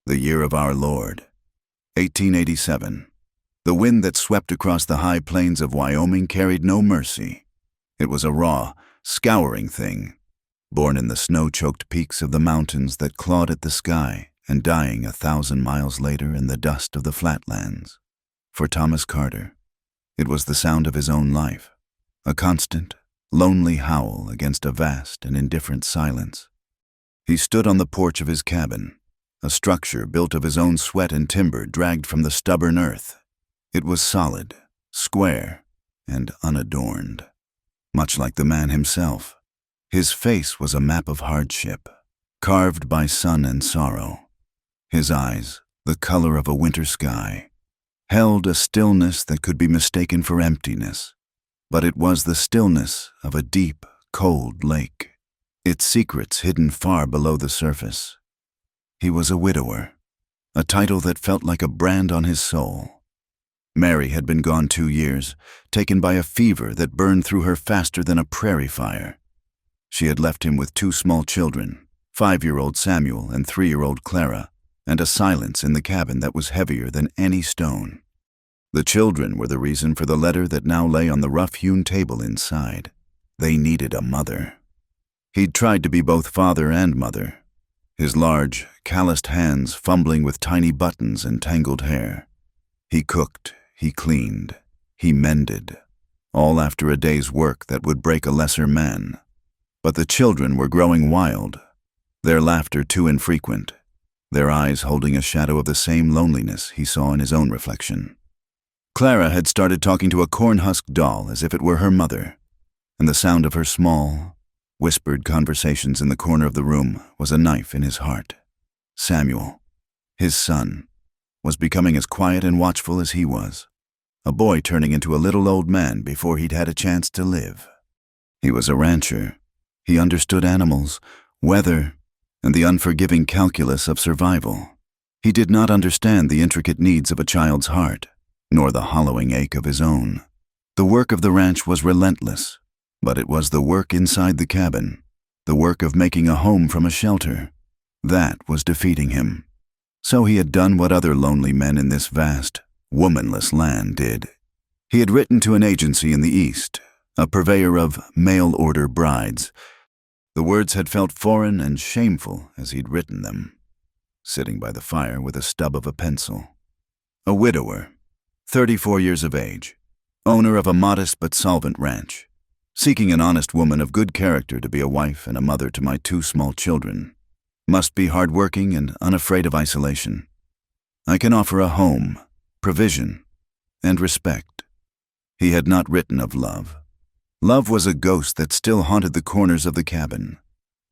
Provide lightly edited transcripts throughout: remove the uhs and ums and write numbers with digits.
The year of our Lord, 1887. The wind that swept across the high plains of Wyoming carried no mercy. It was a raw, scouring thing, born in the snow-choked peaks of the mountains that clawed at the sky and dying 1,000 miles later in the dust of the flatlands. For Thomas Carter, it was the sound of his own life, a constant, lonely howl against a vast and indifferent silence. He stood on the porch of his cabin, a structure built of his own sweat and timber dragged from the stubborn earth. It was solid, square, and unadorned, much like the man himself. His face was a map of hardship, carved by sun and sorrow. His eyes, the color of a winter sky, held a stillness that could be mistaken for emptiness, but it was the stillness of a deep, cold lake, its secrets hidden far below the surface. He was a widower, a title that felt like a brand on his soul. Mary had been gone 2 years, taken by a fever that burned through her faster than a prairie fire. She had left him with 2 small children, 5-year-old Samuel and 3-year-old Clara, and a silence in the cabin that was heavier than any stone. The children were the reason for the letter that now lay on the rough-hewn table inside. They needed a mother. He'd tried to be both father and mother, his large, calloused hands fumbling with tiny buttons and tangled hair. He cooked, he cleaned, he mended, all after a day's work that would break a lesser man. But the children were growing wild, their laughter too infrequent, their eyes holding a shadow of the same loneliness he saw in his own reflection. Clara had started talking to a corn-husked doll as if it were her mother, and the sound of her small, whispered conversations in the corner of the room was a knife in his heart. Samuel, his son, was becoming as quiet and watchful as he was, a boy turning into a little old man before he'd had a chance to live. He was a rancher. He understood animals, weather, and the unforgiving calculus of survival. He did not understand the intricate needs of a child's heart, nor the hollowing ache of his own. The work of the ranch was relentless, but it was the work inside the cabin, the work of making a home from a shelter. That was defeating him. So he had done what other lonely men in this vast, womanless land did. He had written to an agency in the East, a purveyor of mail-order brides. The words had felt foreign and shameful as he'd written them, sitting by the fire with a stub of a pencil. A widower, 34 years of age, owner of a modest but solvent ranch, seeking an honest woman of good character to be a wife and a mother to my 2 small children. Must be hardworking and unafraid of isolation. I can offer a home, provision, and respect. He had not written of love. Love was a ghost that still haunted the corners of the cabin,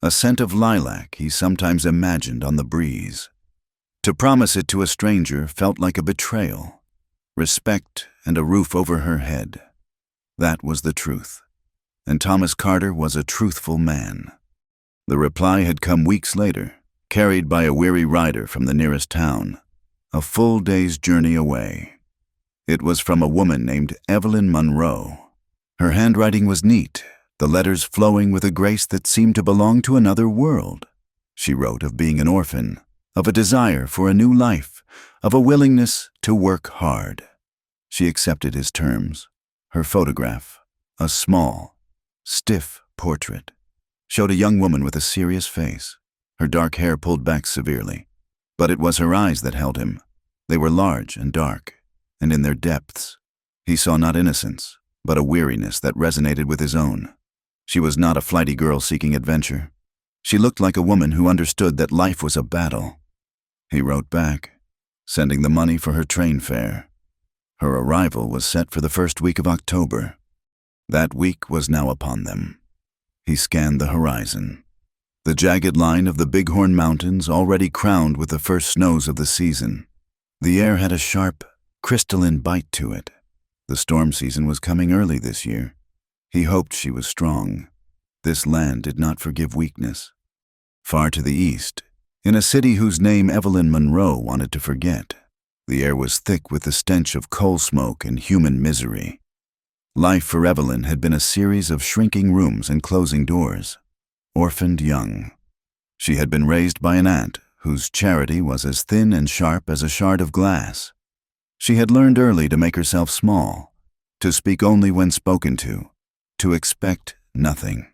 a scent of lilac he sometimes imagined on the breeze. To promise it to a stranger felt like a betrayal. Respect and a roof over her head. That was the truth. And Thomas Carter was a truthful man. The reply had come weeks later, carried by a weary rider from the nearest town, a full day's journey away. It was from a woman named Evelyn Monroe. Her handwriting was neat, the letters flowing with a grace that seemed to belong to another world. She wrote of being an orphan, of a desire for a new life, of a willingness to work hard. She accepted his terms. Her photograph, a small, stiff portrait, showed a young woman with a serious face, her dark hair pulled back severely. But it was her eyes that held him. They were large and dark, and in their depths, he saw not innocence, but a weariness that resonated with his own. She was not a flighty girl seeking adventure. She looked like a woman who understood that life was a battle. He wrote back, sending the money for her train fare. Her arrival was set for the first week of October. That week was now upon them. He scanned the horizon. The jagged line of the Bighorn Mountains already crowned with the first snows of the season. The air had a sharp, crystalline bite to it. The storm season was coming early this year. He hoped she was strong. This land did not forgive weakness. Far to the east, in a city whose name Evelyn Monroe wanted to forget, the air was thick with the stench of coal smoke and human misery. Life for Evelyn had been a series of shrinking rooms and closing doors. Orphaned young. She had been raised by an aunt whose charity was as thin and sharp as a shard of glass. She had learned early to make herself small, to speak only when spoken to expect nothing.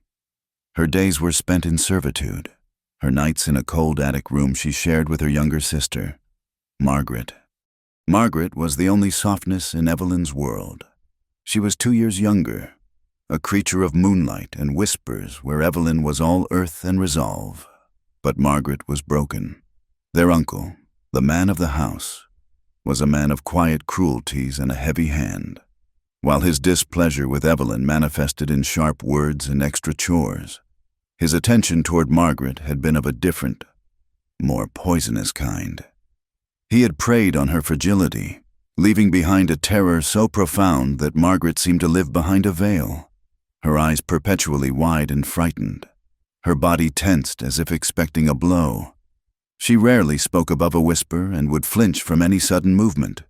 Her days were spent in servitude, her nights in a cold attic room she shared with her younger sister, Margaret. Margaret was the only softness in Evelyn's world. She was 2 years younger, a creature of moonlight and whispers where Evelyn was all earth and resolve. But Margaret was broken. Their uncle, the man of the house, was a man of quiet cruelties and a heavy hand. While his displeasure with Evelyn manifested in sharp words and extra chores, his attention toward Margaret had been of a different, more poisonous kind. He had preyed on her fragility, leaving behind a terror so profound that Margaret seemed to live behind a veil, her eyes perpetually wide and frightened, her body tensed as if expecting a blow. She rarely spoke above a whisper and would flinch from any sudden movement.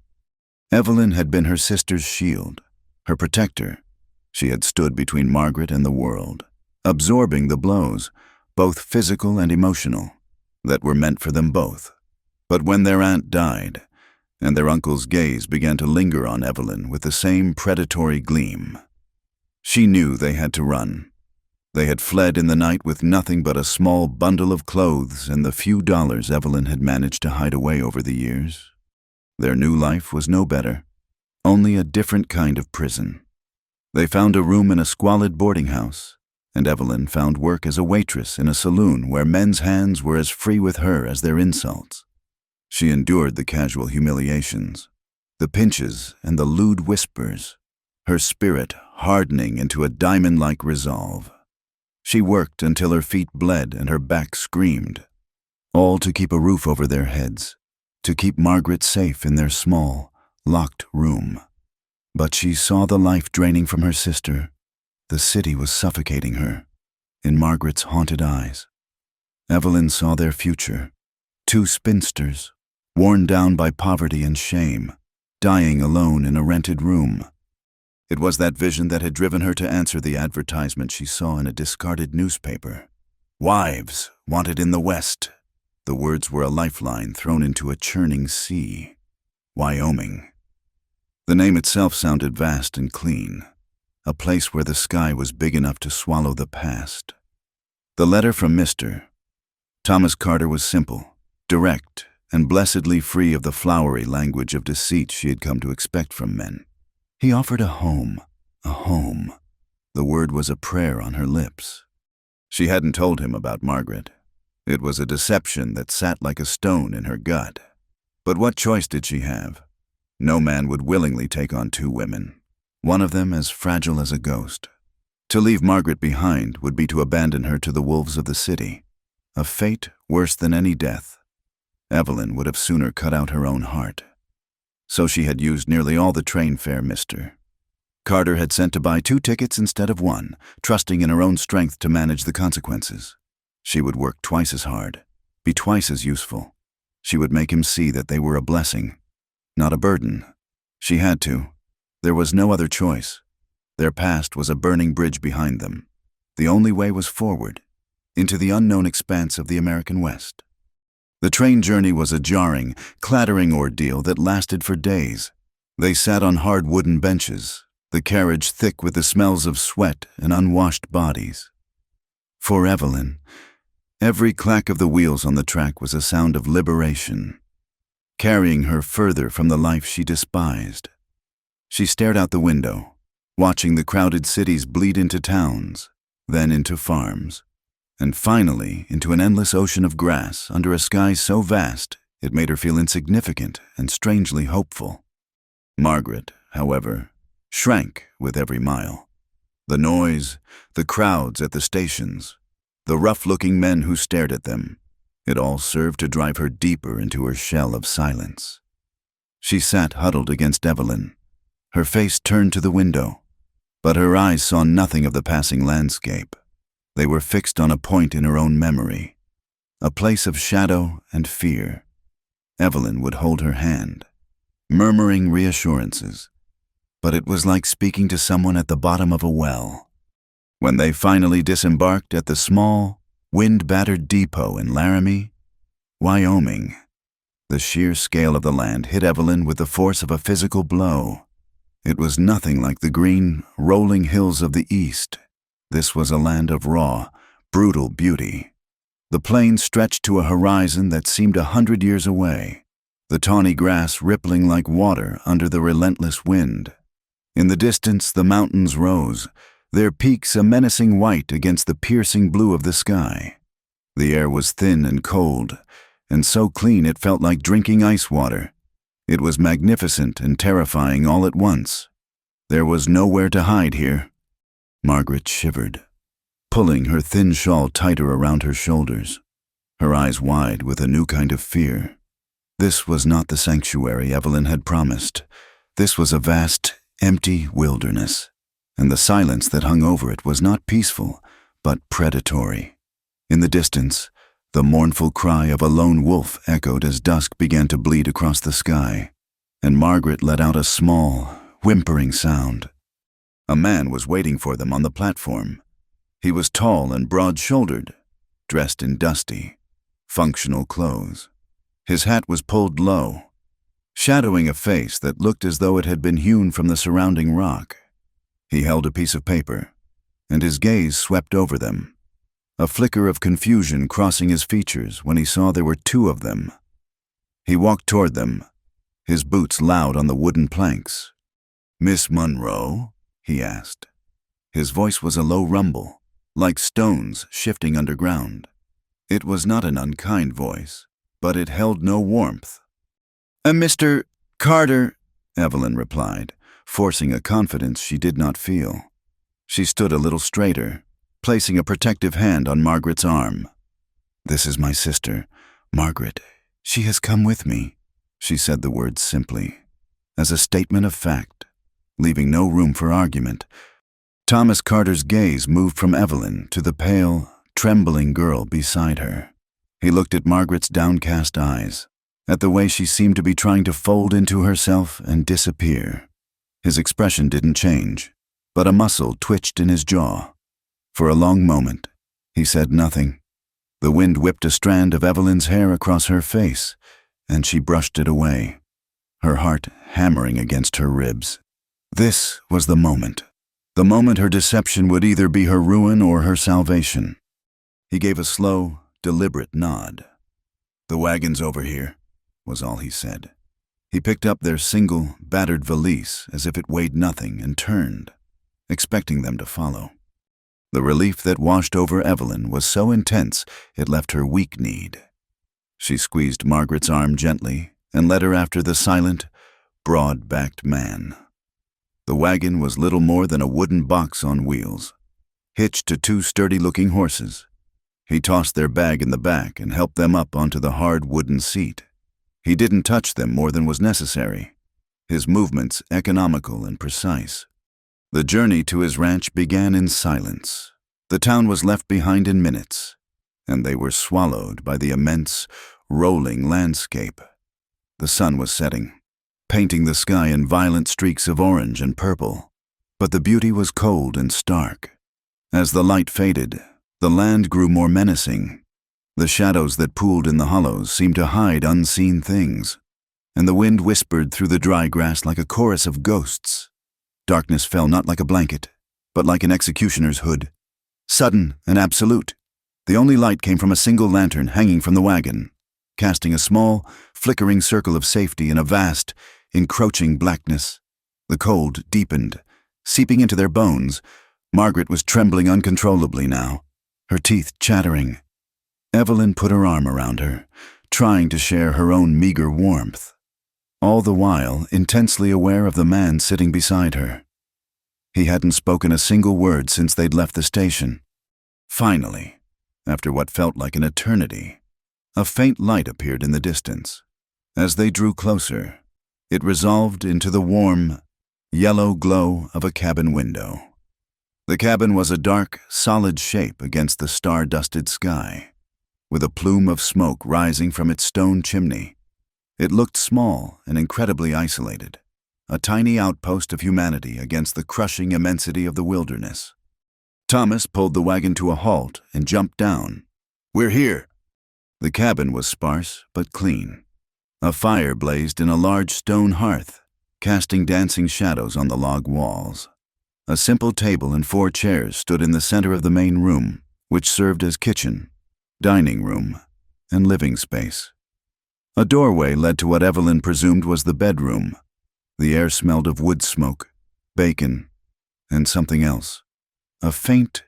Evelyn had been her sister's shield, her protector. She had stood between Margaret and the world, absorbing the blows, both physical and emotional, that were meant for them both. But when their aunt died, and their uncle's gaze began to linger on Evelyn with the same predatory gleam, she knew they had to run. They had fled in the night with nothing but a small bundle of clothes and the few dollars Evelyn had managed to hide away over the years. Their new life was no better, only a different kind of prison. They found a room in a squalid boarding house, and Evelyn found work as a waitress in a saloon where men's hands were as free with her as their insults. She endured the casual humiliations, the pinches and the lewd whispers, her spirit hardening into a diamond-like resolve. She worked until her feet bled and her back screamed, all to keep a roof over their heads, to keep Margaret safe in their small, locked room. But she saw the life draining from her sister. The city was suffocating her, in Margaret's haunted eyes. Evelyn saw their future, 2 spinsters, worn down by poverty and shame, dying alone in a rented room. It was that vision that had driven her to answer the advertisement she saw in a discarded newspaper. Wives wanted in the West. The words were a lifeline thrown into a churning sea. Wyoming. The name itself sounded vast and clean, a place where the sky was big enough to swallow the past. The letter from Mr. Thomas Carter was simple, direct, and blessedly free of the flowery language of deceit she had come to expect from men. He offered a home, a home. The word was a prayer on her lips. She hadn't told him about Margaret. It was a deception that sat like a stone in her gut. But what choice did she have? No man would willingly take on 2 women, one of them as fragile as a ghost. To leave Margaret behind would be to abandon her to the wolves of the city, a fate worse than any death. Evelyn would have sooner cut out her own heart. So she had used nearly all the train fare Mr. Carter had sent to buy 2 tickets instead of 1, trusting in her own strength to manage the consequences. She would work twice as hard, be twice as useful. She would make him see that they were a blessing, not a burden. She had to. There was no other choice. Their past was a burning bridge behind them. The only way was forward, into the unknown expanse of the American West. The train journey was a jarring, clattering ordeal that lasted for days. They sat on hard wooden benches, the carriage thick with the smells of sweat and unwashed bodies. For Evelyn, every clack of the wheels on the track was a sound of liberation, carrying her further from the life she despised. She stared out the window, watching the crowded cities bleed into towns, then into farms, and finally into an endless ocean of grass under a sky so vast it made her feel insignificant and strangely hopeful. Margaret, however, shrank with every mile. The noise, the crowds at the stations, the rough-looking men who stared at them, it all served to drive her deeper into her shell of silence. She sat huddled against Evelyn, her face turned to the window, but her eyes saw nothing of the passing landscape. They were fixed on a point in her own memory, a place of shadow and fear. Evelyn would hold her hand, murmuring reassurances, but it was like speaking to someone at the bottom of a well. When they finally disembarked at the small, wind-battered depot in Laramie, Wyoming. The sheer scale of the land hit Evelyn with the force of a physical blow. It was nothing like the green, rolling hills of the east. This was a land of raw, brutal beauty. The plains stretched to a horizon that seemed 100 years away, the tawny grass rippling like water under the relentless wind. In the distance, the mountains rose, their peaks a menacing white against the piercing blue of the sky. The air was thin and cold, and so clean it felt like drinking ice water. It was magnificent and terrifying all at once. There was nowhere to hide here. Margaret shivered, pulling her thin shawl tighter around her shoulders, her eyes wide with a new kind of fear. This was not the sanctuary Evelyn had promised. This was a vast, empty wilderness, and the silence that hung over it was not peaceful, but predatory. In the distance, the mournful cry of a lone wolf echoed as dusk began to bleed across the sky, and Margaret let out a small, whimpering sound. A man was waiting for them on the platform. He was tall and broad-shouldered, dressed in dusty, functional clothes. His hat was pulled low, shadowing a face that looked as though it had been hewn from the surrounding rock. He held a piece of paper, and his gaze swept over them, a flicker of confusion crossing his features when he saw there were two of them. He walked toward them, his boots loud on the wooden planks. "Miss Monroe?" he asked. His voice was a low rumble, like stones shifting underground. It was not an unkind voice, but it held no warmth. "Mr. Carter," Evelyn replied, forcing a confidence she did not feel. She stood a little straighter, placing a protective hand on Margaret's arm. "This is my sister, Margaret. She has come with me," she said the words simply, as a statement of fact, leaving no room for argument. Thomas Carter's gaze moved from Evelyn to the pale, trembling girl beside her. He looked at Margaret's downcast eyes, at the way she seemed to be trying to fold into herself and disappear. His expression didn't change, but a muscle twitched in his jaw. For a long moment, he said nothing. The wind whipped a strand of Evelyn's hair across her face, and she brushed it away, her heart hammering against her ribs. This was the moment her deception would either be her ruin or her salvation. He gave a slow, deliberate nod. "The wagon's over here," was all he said. He picked up their single, battered valise as if it weighed nothing and turned, expecting them to follow. The relief that washed over Evelyn was so intense it left her weak-kneed. She squeezed Margaret's arm gently and led her after the silent, broad-backed man. The wagon was little more than a wooden box on wheels, hitched to two sturdy-looking horses. He tossed their bag in the back and helped them up onto the hard wooden seat. He didn't touch them more than was necessary, his movements economical and precise. The journey to his ranch began in silence. The town was left behind in minutes, and they were swallowed by the immense, rolling landscape. The sun was setting, painting the sky in violent streaks of orange and purple, but the beauty was cold and stark. As the light faded, the land grew more menacing. The shadows that pooled in the hollows seemed to hide unseen things, and the wind whispered through the dry grass like a chorus of ghosts. Darkness fell not like a blanket, but like an executioner's hood, sudden and absolute. The only light came from a single lantern hanging from the wagon, casting a small, flickering circle of safety in a vast, encroaching blackness. The cold deepened, seeping into their bones. Margaret was trembling uncontrollably now, her teeth chattering. Evelyn put her arm around her, trying to share her own meager warmth, all the while intensely aware of the man sitting beside her. He hadn't spoken a single word since they'd left the station. Finally, after what felt like an eternity, a faint light appeared in the distance. As they drew closer, it resolved into the warm, yellow glow of a cabin window. The cabin was a dark, solid shape against the star-dusted sky, with a plume of smoke rising from its stone chimney. It looked small and incredibly isolated, a tiny outpost of humanity against the crushing immensity of the wilderness. Thomas pulled the wagon to a halt and jumped down. "We're here." The cabin was sparse but clean. A fire blazed in a large stone hearth, casting dancing shadows on the log walls. A simple table and 4 chairs stood in the center of the main room, which served as kitchen, dining room, and living space. A doorway led to what Evelyn presumed was the bedroom. The air smelled of wood smoke, bacon, and something else. A faint,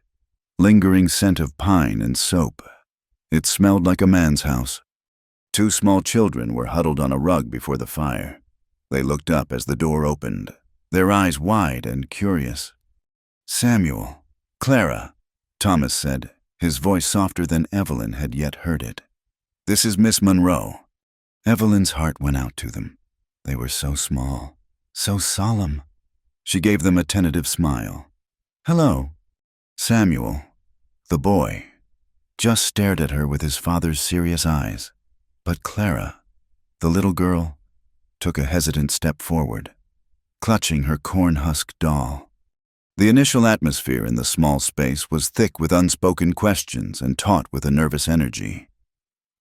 lingering scent of pine and soap. It smelled like a man's house. 2 small children were huddled on a rug before the fire. They looked up as the door opened, their eyes wide and curious. "Samuel, Clara," Thomas said, his voice softer than Evelyn had yet heard it. "This is Miss Monroe." Evelyn's heart went out to them. They were so small, so solemn. She gave them a tentative smile. "Hello." Samuel, the boy, just stared at her with his father's serious eyes. But Clara, the little girl, took a hesitant step forward, clutching her corn-husk doll. The initial atmosphere in the small space was thick with unspoken questions and taut with a nervous energy.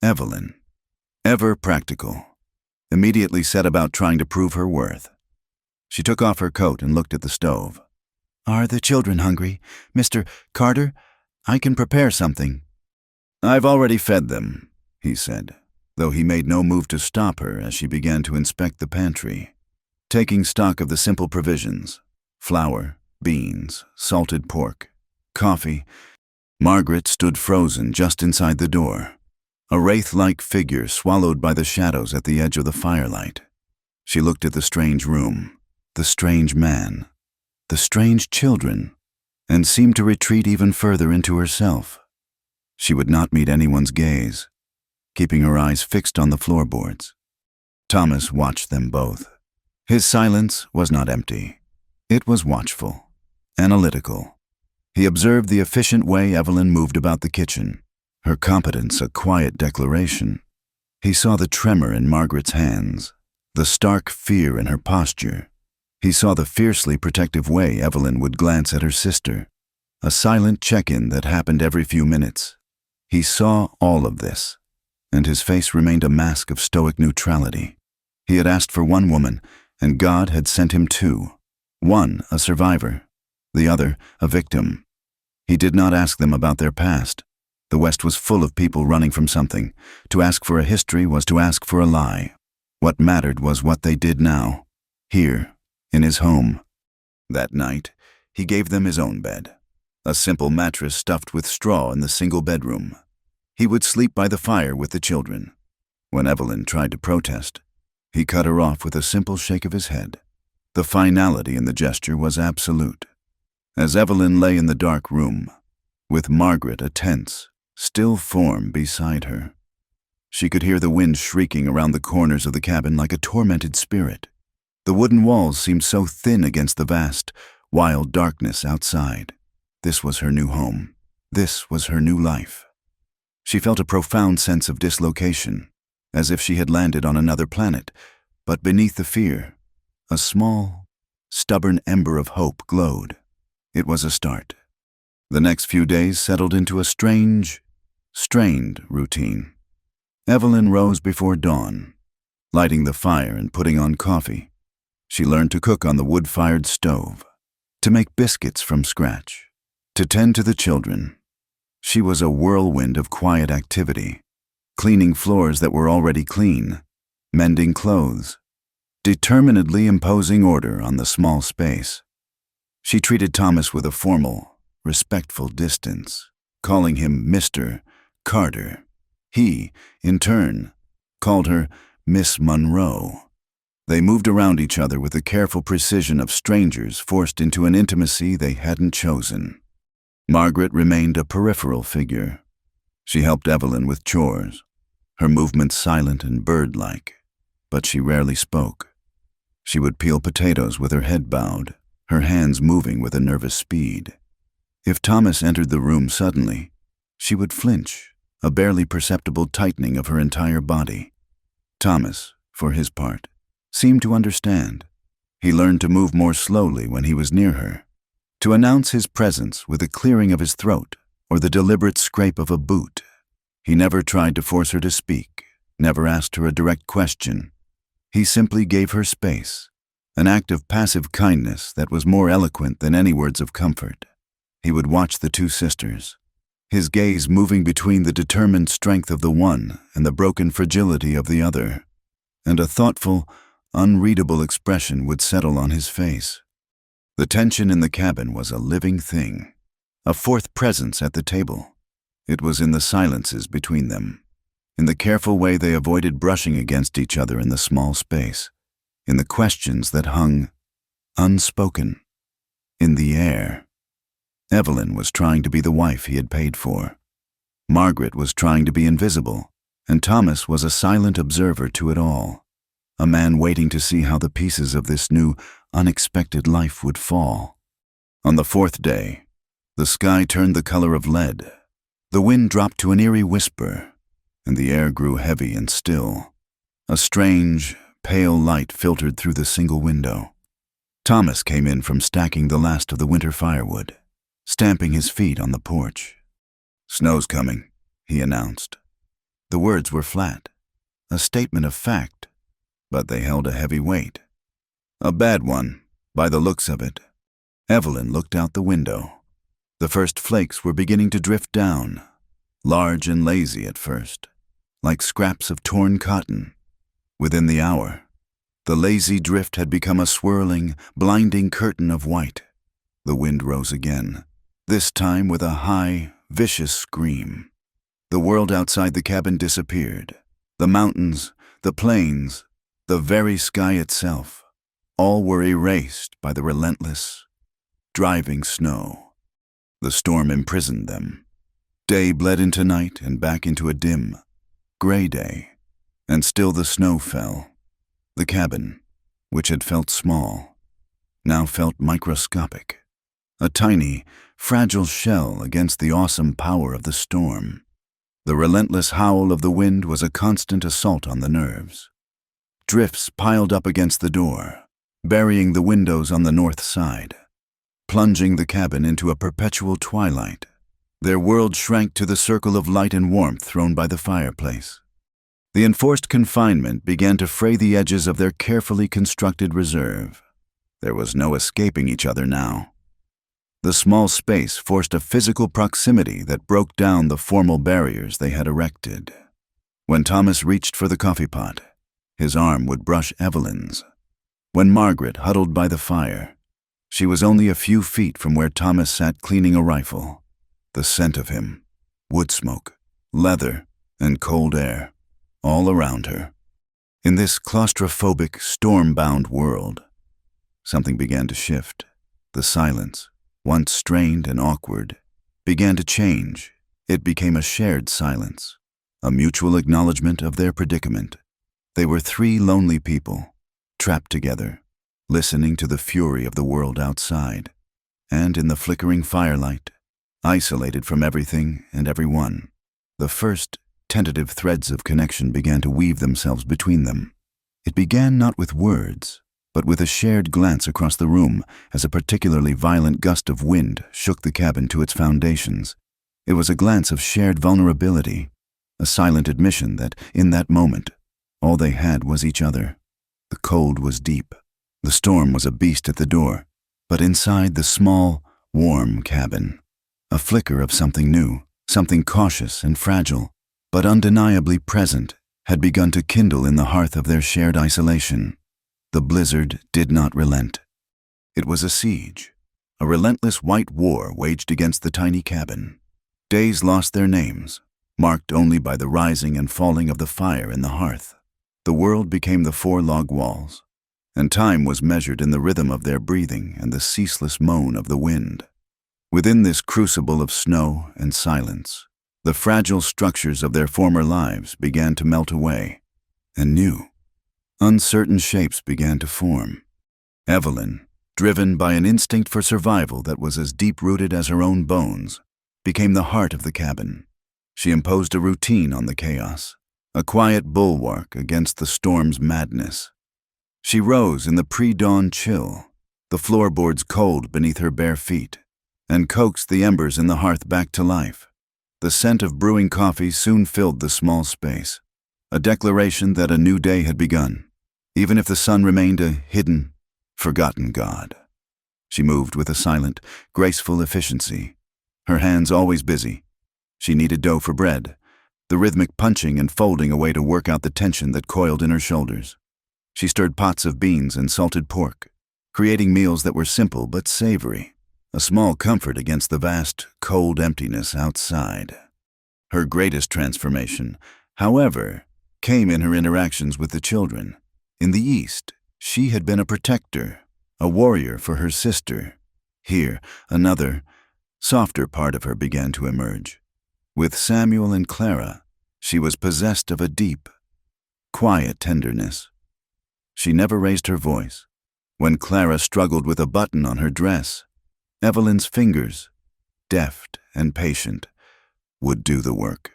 Evelyn, ever practical, immediately set about trying to prove her worth. She took off her coat and looked at the stove. "Are the children hungry? Mr. Carter, I can prepare something." "I've already fed them," he said, though he made no move to stop her as she began to inspect the pantry, taking stock of the simple provisions: flour, beans, salted pork, coffee. Margaret stood frozen just inside the door, a wraith-like figure swallowed by the shadows at the edge of the firelight. She looked at the strange room, the strange man, the strange children, and seemed to retreat even further into herself. She would not meet anyone's gaze, keeping her eyes fixed on the floorboards. Thomas watched them both. His silence was not empty. It was watchful, analytical. He observed the efficient way Evelyn moved about the kitchen, her competence a quiet declaration. He saw the tremor in Margaret's hands, the stark fear in her posture. He saw the fiercely protective way Evelyn would glance at her sister, a silent check-in that happened every few minutes. He saw all of this, and his face remained a mask of stoic neutrality. He had asked for one woman, and God had sent him 2. One, a survivor, the other, a victim. He did not ask them about their past. The West was full of people running from something. To ask for a history was to ask for a lie. What mattered was what they did now, here, in his home. That night, he gave them his own bed, a simple mattress stuffed with straw in the single bedroom. He would sleep by the fire with the children. When Evelyn tried to protest, he cut her off with a simple shake of his head. The finality in the gesture was absolute. As Evelyn lay in the dark room, with Margaret a tense, still form beside her, she could hear the wind shrieking around the corners of the cabin like a tormented spirit. The wooden walls seemed so thin against the vast, wild darkness outside. This was her new home. This was her new life. She felt a profound sense of dislocation, as if she had landed on another planet, but beneath the fear, a small, stubborn ember of hope glowed. It was a start. The next few days settled into a strange, strained routine. Evelyn rose before dawn, lighting the fire and putting on coffee. She learned to cook on the wood-fired stove, to make biscuits from scratch, to tend to the children. She was a whirlwind of quiet activity, cleaning floors that were already clean, mending clothes, determinedly imposing order on the small space. She treated Thomas with a formal, respectful distance, calling him Mr. Carter. He, in turn, called her Miss Monroe. They moved around each other with the careful precision of strangers forced into an intimacy they hadn't chosen. Margaret remained a peripheral figure. She helped Evelyn with chores, her movements silent and bird-like, but she rarely spoke. She would peel potatoes with her head bowed, her hands moving with a nervous speed. If Thomas entered the room suddenly, she would flinch, a barely perceptible tightening of her entire body. Thomas, for his part, seemed to understand. He learned to move more slowly when he was near her, to announce his presence with a clearing of his throat or the deliberate scrape of a boot. He never tried to force her to speak, never asked her a direct question. He simply gave her space, an act of passive kindness that was more eloquent than any words of comfort. He would watch the two sisters, his gaze moving between the determined strength of the one and the broken fragility of the other, and a thoughtful, unreadable expression would settle on his face. The tension in the cabin was a living thing, a fourth presence at the table. It was in the silences between them, in the careful way they avoided brushing against each other in the small space, in the questions that hung unspoken in the air. Evelyn was trying to be the wife he had paid for. Margaret was trying to be invisible, and Thomas was a silent observer to it all, a man waiting to see how the pieces of this new, unexpected life would fall. On the fourth day, the sky turned the color of lead. The wind dropped to an eerie whisper, and the air grew heavy and still. A strange, pale light filtered through the single window. Thomas came in from stacking the last of the winter firewood, stamping his feet on the porch. "Snow's coming," he announced. The words were flat, a statement of fact, but they held a heavy weight. A bad one, by the looks of it. Evelyn looked out the window. The first flakes were beginning to drift down, large and lazy at first, like scraps of torn cotton. Within the hour, the lazy drift had become a swirling, blinding curtain of white. The wind rose again, this time with a high, vicious scream. The world outside the cabin disappeared. The mountains, the plains, the very sky itself, all were erased by the relentless, driving snow. The storm imprisoned them. Day bled into night and back into a dim, gray day, and still the snow fell. The cabin, which had felt small, now felt microscopic, a tiny, fragile shell against the awesome power of the storm. The relentless howl of the wind was a constant assault on the nerves. Drifts piled up against the door, burying the windows on the north side, plunging the cabin into a perpetual twilight. Their world shrank to the circle of light and warmth thrown by the fireplace. The enforced confinement began to fray the edges of their carefully constructed reserve. There was no escaping each other now. The small space forced a physical proximity that broke down the formal barriers they had erected. When Thomas reached for the coffee pot, his arm would brush Evelyn's. When Margaret huddled by the fire, she was only a few feet from where Thomas sat cleaning a rifle. The scent of him, wood smoke, leather, and cold air, all around her. In this claustrophobic, storm-bound world, something began to shift. The silence, once strained and awkward, began to change. It became a shared silence, a mutual acknowledgement of their predicament. They were three lonely people, trapped together, listening to the fury of the world outside, and in the flickering firelight, isolated from everything and everyone, the first tentative threads of connection began to weave themselves between them. It began not with words, but with a shared glance across the room as a particularly violent gust of wind shook the cabin to its foundations. It was a glance of shared vulnerability, a silent admission that, in that moment, all they had was each other. The cold was deep. The storm was a beast at the door, but inside the small, warm cabin, a flicker of something new, something cautious and fragile, but undeniably present, had begun to kindle in the hearth of their shared isolation. The blizzard did not relent. It was a siege, a relentless white war waged against the tiny cabin. Days lost their names, marked only by the rising and falling of the fire in the hearth. The world became the four log walls, and time was measured in the rhythm of their breathing and the ceaseless moan of the wind. Within this crucible of snow and silence, the fragile structures of their former lives began to melt away, and new, uncertain shapes began to form. Evelyn, driven by an instinct for survival that was as deep-rooted as her own bones, became the heart of the cabin. She imposed a routine on the chaos, a quiet bulwark against the storm's madness. She rose in the pre-dawn chill, the floorboards cold beneath her bare feet, and coaxed the embers in the hearth back to life. The scent of brewing coffee soon filled the small space, a declaration that a new day had begun, even if the sun remained a hidden, forgotten god. She moved with a silent, graceful efficiency, her hands always busy. She kneaded dough for bread, the rhythmic punching and folding a way to work out the tension that coiled in her shoulders. She stirred pots of beans and salted pork, creating meals that were simple but savory, a small comfort against the vast, cold emptiness outside. Her greatest transformation, however, came in her interactions with the children. In the East, she had been a protector, a warrior for her sister. Here, another, softer part of her began to emerge. With Samuel and Clara, she was possessed of a deep, quiet tenderness. She never raised her voice. When Clara struggled with a button on her dress, Evelyn's fingers, deft and patient, would do the work.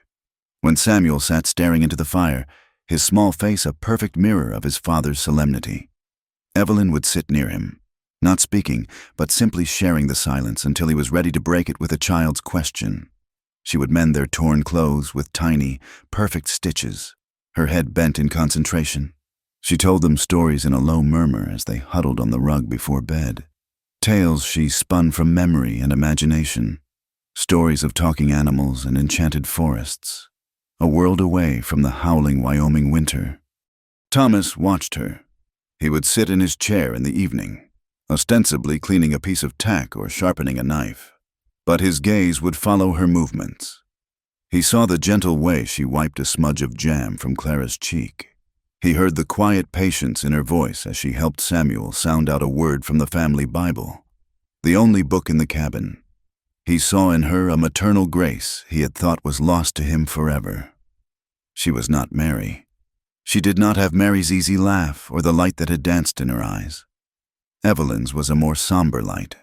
When Samuel sat staring into the fire, his small face a perfect mirror of his father's solemnity, Evelyn would sit near him, not speaking, but simply sharing the silence until he was ready to break it with a child's question. She would mend their torn clothes with tiny, perfect stitches, her head bent in concentration. She told them stories in a low murmur as they huddled on the rug before bed. Tales she spun from memory and imagination. Stories of talking animals and enchanted forests, a world away from the howling Wyoming winter. Thomas watched her. He would sit in his chair in the evening, ostensibly cleaning a piece of tack or sharpening a knife, but his gaze would follow her movements. He saw the gentle way she wiped a smudge of jam from Clara's cheek. He heard the quiet patience in her voice as she helped Samuel sound out a word from the family Bible, the only book in the cabin. He saw in her a maternal grace he had thought was lost to him forever. She was not Mary. She did not have Mary's easy laugh or the light that had danced in her eyes. Evelyn's was a more somber light,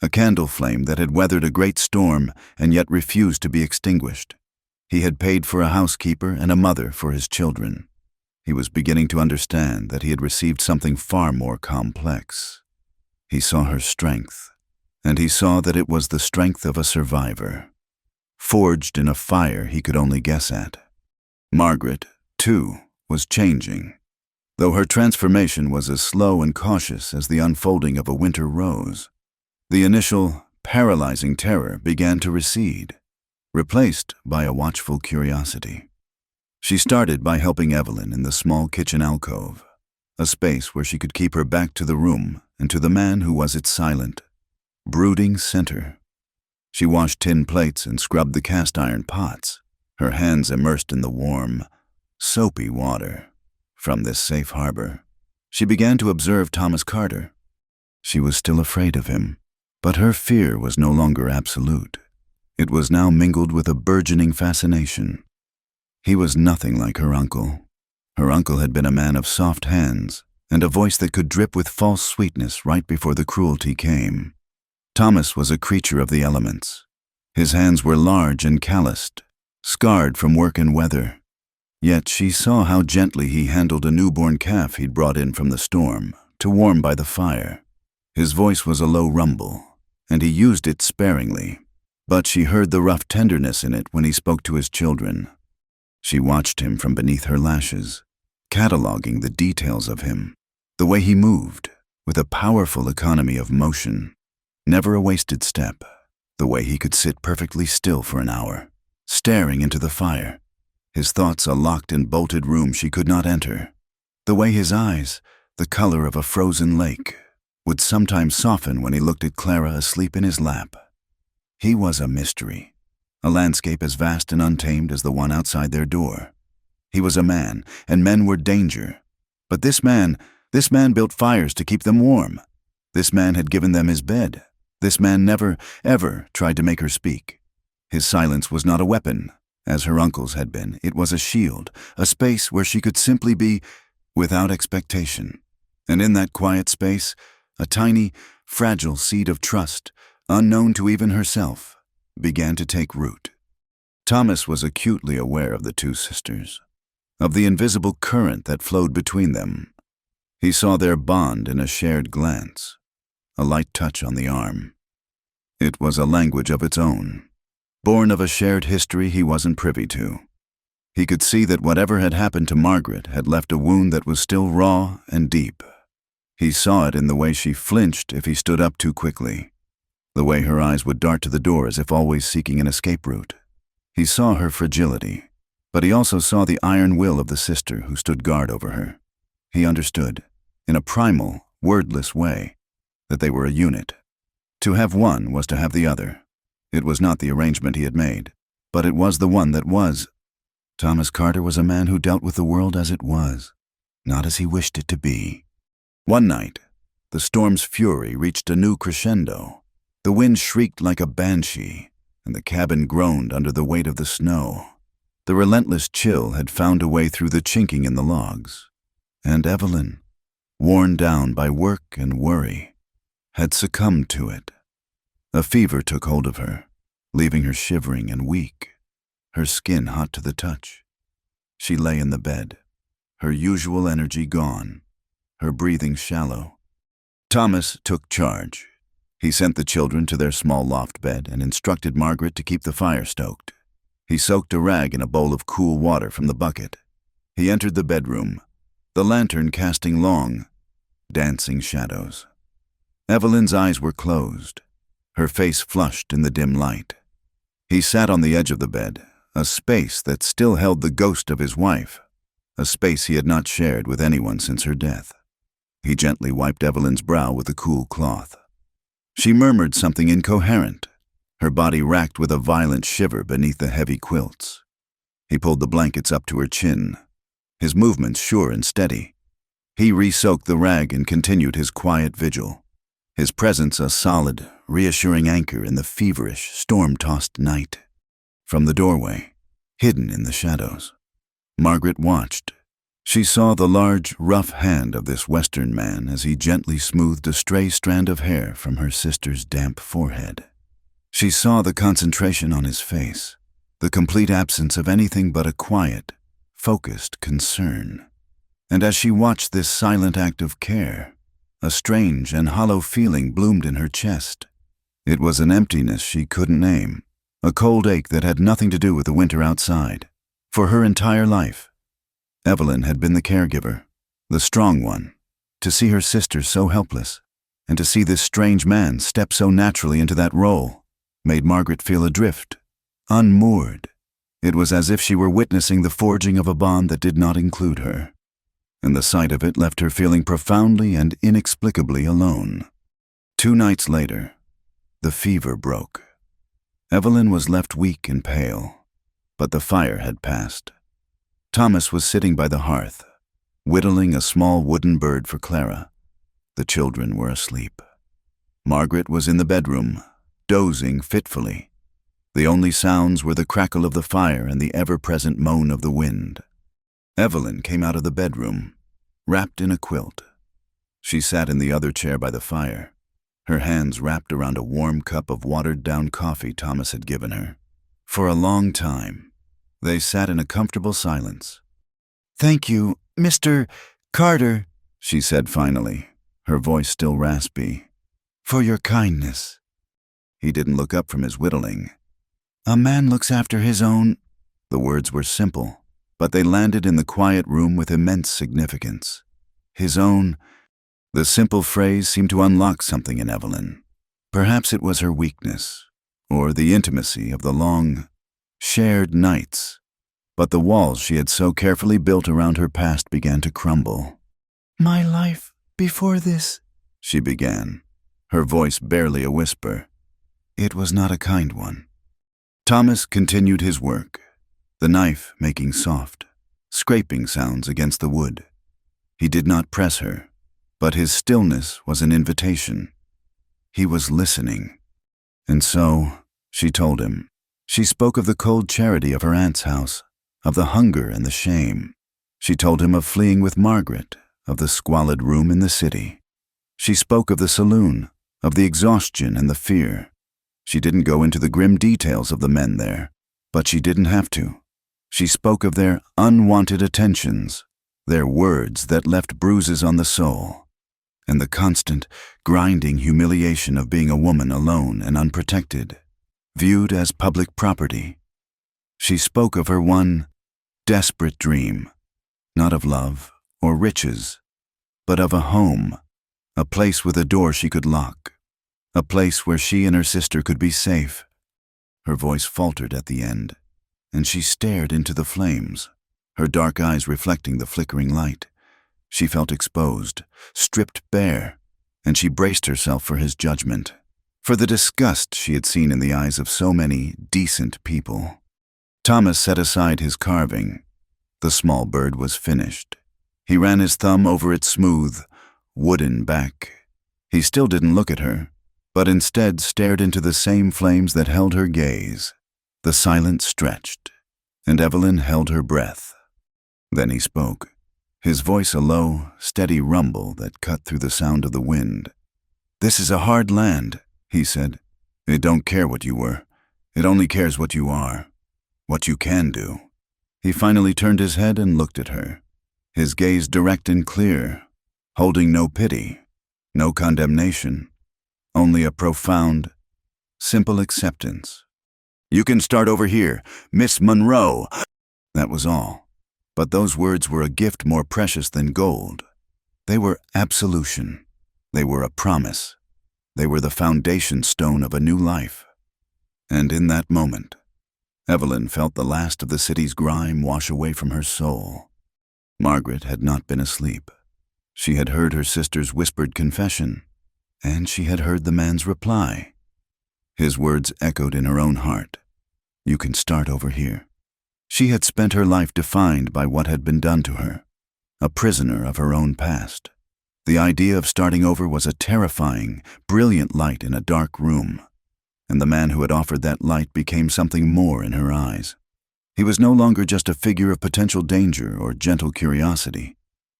a candle flame that had weathered a great storm and yet refused to be extinguished. He had paid for a housekeeper and a mother for his children. He was beginning to understand that he had received something far more complex. He saw her strength, and he saw that it was the strength of a survivor, forged in a fire he could only guess at. Margaret, too, was changing, though her transformation was as slow and cautious as the unfolding of a winter rose. The initial, paralyzing terror began to recede, replaced by a watchful curiosity. She started by helping Evelyn in the small kitchen alcove, a space where she could keep her back to the room and to the man who was its silent, brooding center. She washed tin plates and scrubbed the cast-iron pots, her hands immersed in the warm, soapy water. From this safe harbor, she began to observe Thomas Carter. She was still afraid of him, but her fear was no longer absolute. It was now mingled with a burgeoning fascination. He was nothing like her uncle. Her uncle had been a man of soft hands and a voice that could drip with false sweetness right before the cruelty came. Thomas was a creature of the elements. His hands were large and calloused, scarred from work and weather. Yet she saw how gently he handled a newborn calf he'd brought in from the storm to warm by the fire. His voice was a low rumble, and he used it sparingly, but she heard the rough tenderness in it when he spoke to his children. She watched him from beneath her lashes, cataloging the details of him, the way he moved, with a powerful economy of motion, never a wasted step, the way he could sit perfectly still for an hour, staring into the fire, his thoughts a locked and bolted room she could not enter, the way his eyes, the color of a frozen lake, would sometimes soften when he looked at Clara asleep in his lap. He was a mystery, a landscape as vast and untamed as the one outside their door. He was a man, and men were danger. But this man built fires to keep them warm. This man had given them his bed. This man never, ever tried to make her speak. His silence was not a weapon, as her uncle's had been. It was a shield, a space where she could simply be without expectation. And in that quiet space, a tiny, fragile seed of trust, unknown to even herself, began to take root. Thomas was acutely aware of the two sisters, of the invisible current that flowed between them. He saw their bond in a shared glance, a light touch on the arm. It was a language of its own. born of a shared history he wasn't privy to. He could see that whatever had happened to Margaret had left a wound that was still raw and deep. He saw it in the way she flinched if he stood up too quickly, the way her eyes would dart to the door as if always seeking an escape route. He saw her fragility, but he also saw the iron will of the sister who stood guard over her. He understood, in a primal, wordless way, that they were a unit. To have one was to have the other. It was not the arrangement he had made, but it was the one that was. Thomas Carter was a man who dealt with the world as it was, not as he wished it to be. One night, the storm's fury reached a new crescendo. The wind shrieked like a banshee, and the cabin groaned under the weight of the snow. The relentless chill had found a way through the chinking in the logs, and Evelyn, worn down by work and worry, had succumbed to it. A fever took hold of her, leaving her shivering and weak, her skin hot to the touch. She lay in the bed, her usual energy gone, her breathing shallow. Thomas took charge. He sent the children to their small loft bed and instructed Margaret to keep the fire stoked. He soaked a rag in a bowl of cool water from the bucket. He entered the bedroom, the lantern casting long, dancing shadows. Evelyn's eyes were closed, her face flushed in the dim light. He sat on the edge of the bed, a space that still held the ghost of his wife, a space he had not shared with anyone since her death. He gently wiped Evelyn's brow with a cool cloth. She murmured something incoherent, her body racked with a violent shiver beneath the heavy quilts. He pulled the blankets up to her chin, his movements sure and steady. He re-soaked the rag and continued his quiet vigil, his presence a solid, reassuring anchor in the feverish, storm-tossed night. From the doorway, hidden in the shadows, Margaret watched. She saw the large, rough hand of this Western man as he gently smoothed a stray strand of hair from her sister's damp forehead. She saw the concentration on his face, the complete absence of anything but a quiet, focused concern. And as she watched this silent act of care, a strange and hollow feeling bloomed in her chest. It was an emptiness she couldn't name, a cold ache that had nothing to do with the winter outside. For her entire life, Evelyn had been the caregiver, the strong one. To see her sister so helpless, and to see this strange man step so naturally into that role, made Margaret feel adrift, unmoored. It was as if she were witnessing the forging of a bond that did not include her, and the sight of it left her feeling profoundly and inexplicably alone. 2 nights later, the fever broke. Evelyn was left weak and pale, but the fire had passed. Thomas was sitting by the hearth, whittling a small wooden bird for Clara. The children were asleep. Margaret was in the bedroom, dozing fitfully. The only sounds were the crackle of the fire and the ever-present moan of the wind. Evelyn came out of the bedroom, wrapped in a quilt. She sat in the other chair by the fire, her hands wrapped around a warm cup of watered-down coffee Thomas had given her. For a long time, they sat in a comfortable silence. "Thank you, Mr. Carter," she said finally, her voice still raspy, "for your kindness." He didn't look up from his whittling. "A man looks after his own—" The words were simple, but they landed in the quiet room with immense significance. His own. The simple phrase seemed to unlock something in Evelyn. Perhaps it was her weakness, or the intimacy of the long, shared nights, but the walls she had so carefully built around her past began to crumble. "My life before this," she began, her voice barely a whisper. It was not a kind one. Thomas continued his work, the knife making soft, scraping sounds against the wood. He did not press her, but his stillness was an invitation. He was listening. And so, she told him, she spoke of the cold charity of her aunt's house, of the hunger and the shame. She told him of fleeing with Margaret, of the squalid room in the city. She spoke of the saloon, of the exhaustion and the fear. She didn't go into the grim details of the men there, but she didn't have to. She spoke of their unwanted attentions, their words that left bruises on the soul, and the constant, grinding humiliation of being a woman alone and unprotected. viewed as public property. She spoke of her one desperate dream, not of love or riches, but of a home, a place with a door she could lock, a place where she and her sister could be safe. Her voice faltered at the end, and she stared into the flames, her dark eyes reflecting the flickering light. She felt exposed, stripped bare, and she braced herself for his judgment, for the disgust she had seen in the eyes of so many decent people. Thomas set aside his carving. The small bird was finished. He ran his thumb over its smooth, wooden back. He still didn't look at her, but instead stared into the same flames that held her gaze. The silence stretched, and Evelyn held her breath. Then he spoke, his voice a low, steady rumble that cut through the sound of the wind. "This is a hard land," he said. "It don't care what you were. It only cares what you are, what you can do." He finally turned his head and looked at her, his gaze direct and clear, holding no pity, no condemnation, only a profound, simple acceptance. "You can start over here, Miss Monroe." That was all. But those words were a gift more precious than gold. They were absolution. They were a promise. They were the foundation stone of a new life. And in that moment, Evelyn felt the last of the city's grime wash away from her soul. Margaret had not been asleep. She had heard her sister's whispered confession, and she had heard the man's reply. His words echoed in her own heart. "You can start over here." She had spent her life defined by what had been done to her, a prisoner of her own past. The idea of starting over was a terrifying, brilliant light in a dark room, and the man who had offered that light became something more in her eyes. He was no longer just a figure of potential danger or gentle curiosity.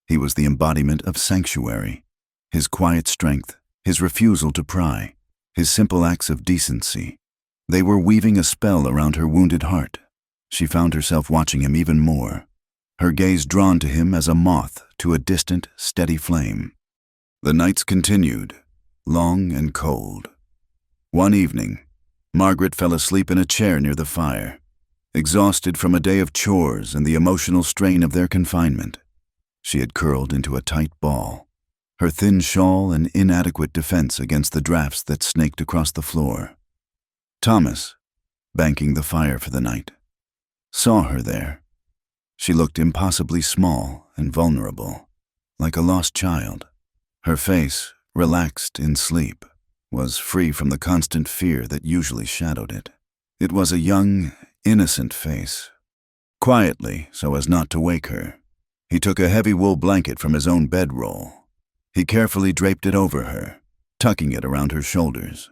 He was the embodiment of sanctuary, his quiet strength, his refusal to pry, his simple acts of decency. They were weaving a spell around her wounded heart. She found herself watching him even more, her gaze drawn to him as a moth to a distant, steady flame. The nights continued, long and cold. One evening, Margaret fell asleep in a chair near the fire, exhausted from a day of chores and the emotional strain of their confinement. She had curled into a tight ball, her thin shawl an inadequate defense against the drafts that snaked across the floor. Thomas, banking the fire for the night, saw her there. She looked impossibly small and vulnerable, like a lost child. Her face, relaxed in sleep, was free from the constant fear that usually shadowed it. It was a young, innocent face. Quietly, so as not to wake her, he took a heavy wool blanket from his own bedroll. He carefully draped it over her, tucking it around her shoulders.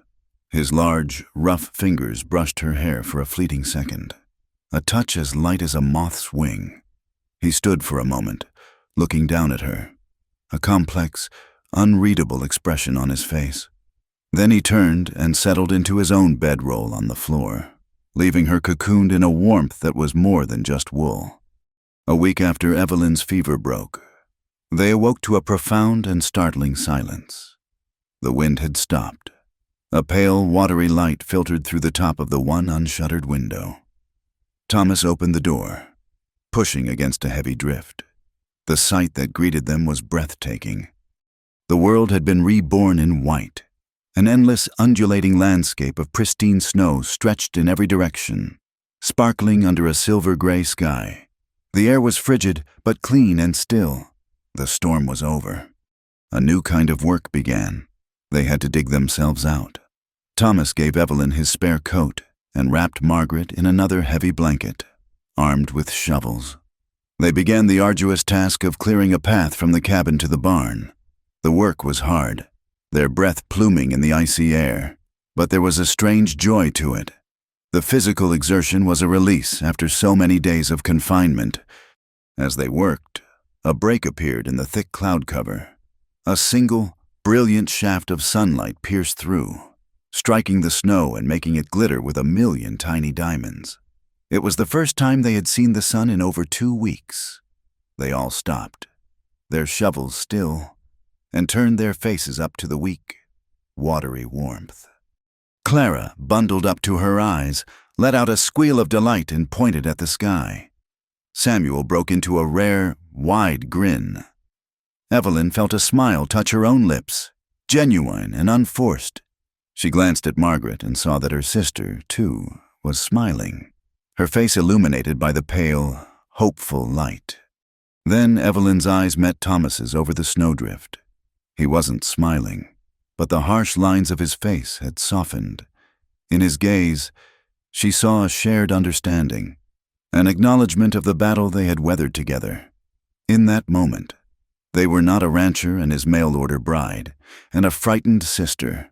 His large, rough fingers brushed her hair for a fleeting second, a touch as light as a moth's wing. He stood for a moment, looking down at her, a complex, unreadable expression on his face. Then he turned and settled into his own bedroll on the floor, leaving her cocooned in a warmth that was more than just wool. A week after Evelyn's fever broke, they awoke to a profound and startling silence. The wind had stopped. A pale, watery light filtered through the top of the one unshuttered window. Thomas opened the door, pushing against a heavy drift. The sight that greeted them was breathtaking. The world had been reborn in white. An endless, undulating landscape of pristine snow stretched in every direction, sparkling under a silver-gray sky. The air was frigid, but clean and still. The storm was over. A new kind of work began. They had to dig themselves out. Thomas gave Evelyn his spare coat and wrapped Margaret in another heavy blanket, armed with shovels. They began the arduous task of clearing a path from the cabin to the barn. The work was hard, their breath pluming in the icy air, but there was a strange joy to it. The physical exertion was a release after so many days of confinement. As they worked, a break appeared in the thick cloud cover. A single, brilliant shaft of sunlight pierced through, striking the snow and making it glitter with a million tiny diamonds. It was the first time they had seen the sun in over 2 weeks. They all stopped, their shovels still, and turned their faces up to the weak, watery warmth. Clara, bundled up to her eyes, let out a squeal of delight and pointed at the sky. Samuel broke into a rare, wide grin. Evelyn felt a smile touch her own lips, genuine and unforced. She glanced at Margaret and saw that her sister, too, was smiling, her face illuminated by the pale, hopeful light. Then Evelyn's eyes met Thomas's over the snowdrift. He wasn't smiling, but the harsh lines of his face had softened. In his gaze, she saw a shared understanding, an acknowledgement of the battle they had weathered together. In that moment, they were not a rancher and his mail-order bride, and a frightened sister.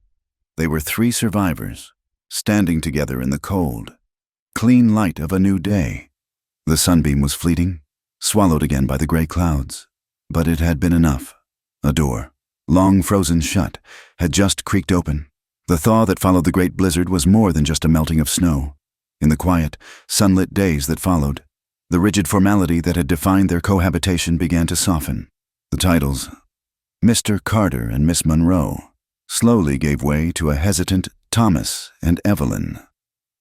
They were three survivors, standing together in the cold, clean light of a new day. The sunbeam was fleeting, swallowed again by the gray clouds, but it had been enough. A door, long frozen shut, had just creaked open. The thaw that followed the great blizzard was more than just a melting of snow. In the quiet, sunlit days that followed, the rigid formality that had defined their cohabitation began to soften. The titles, Mr. Carter and Miss Monroe, slowly gave way to a hesitant Thomas and Evelyn.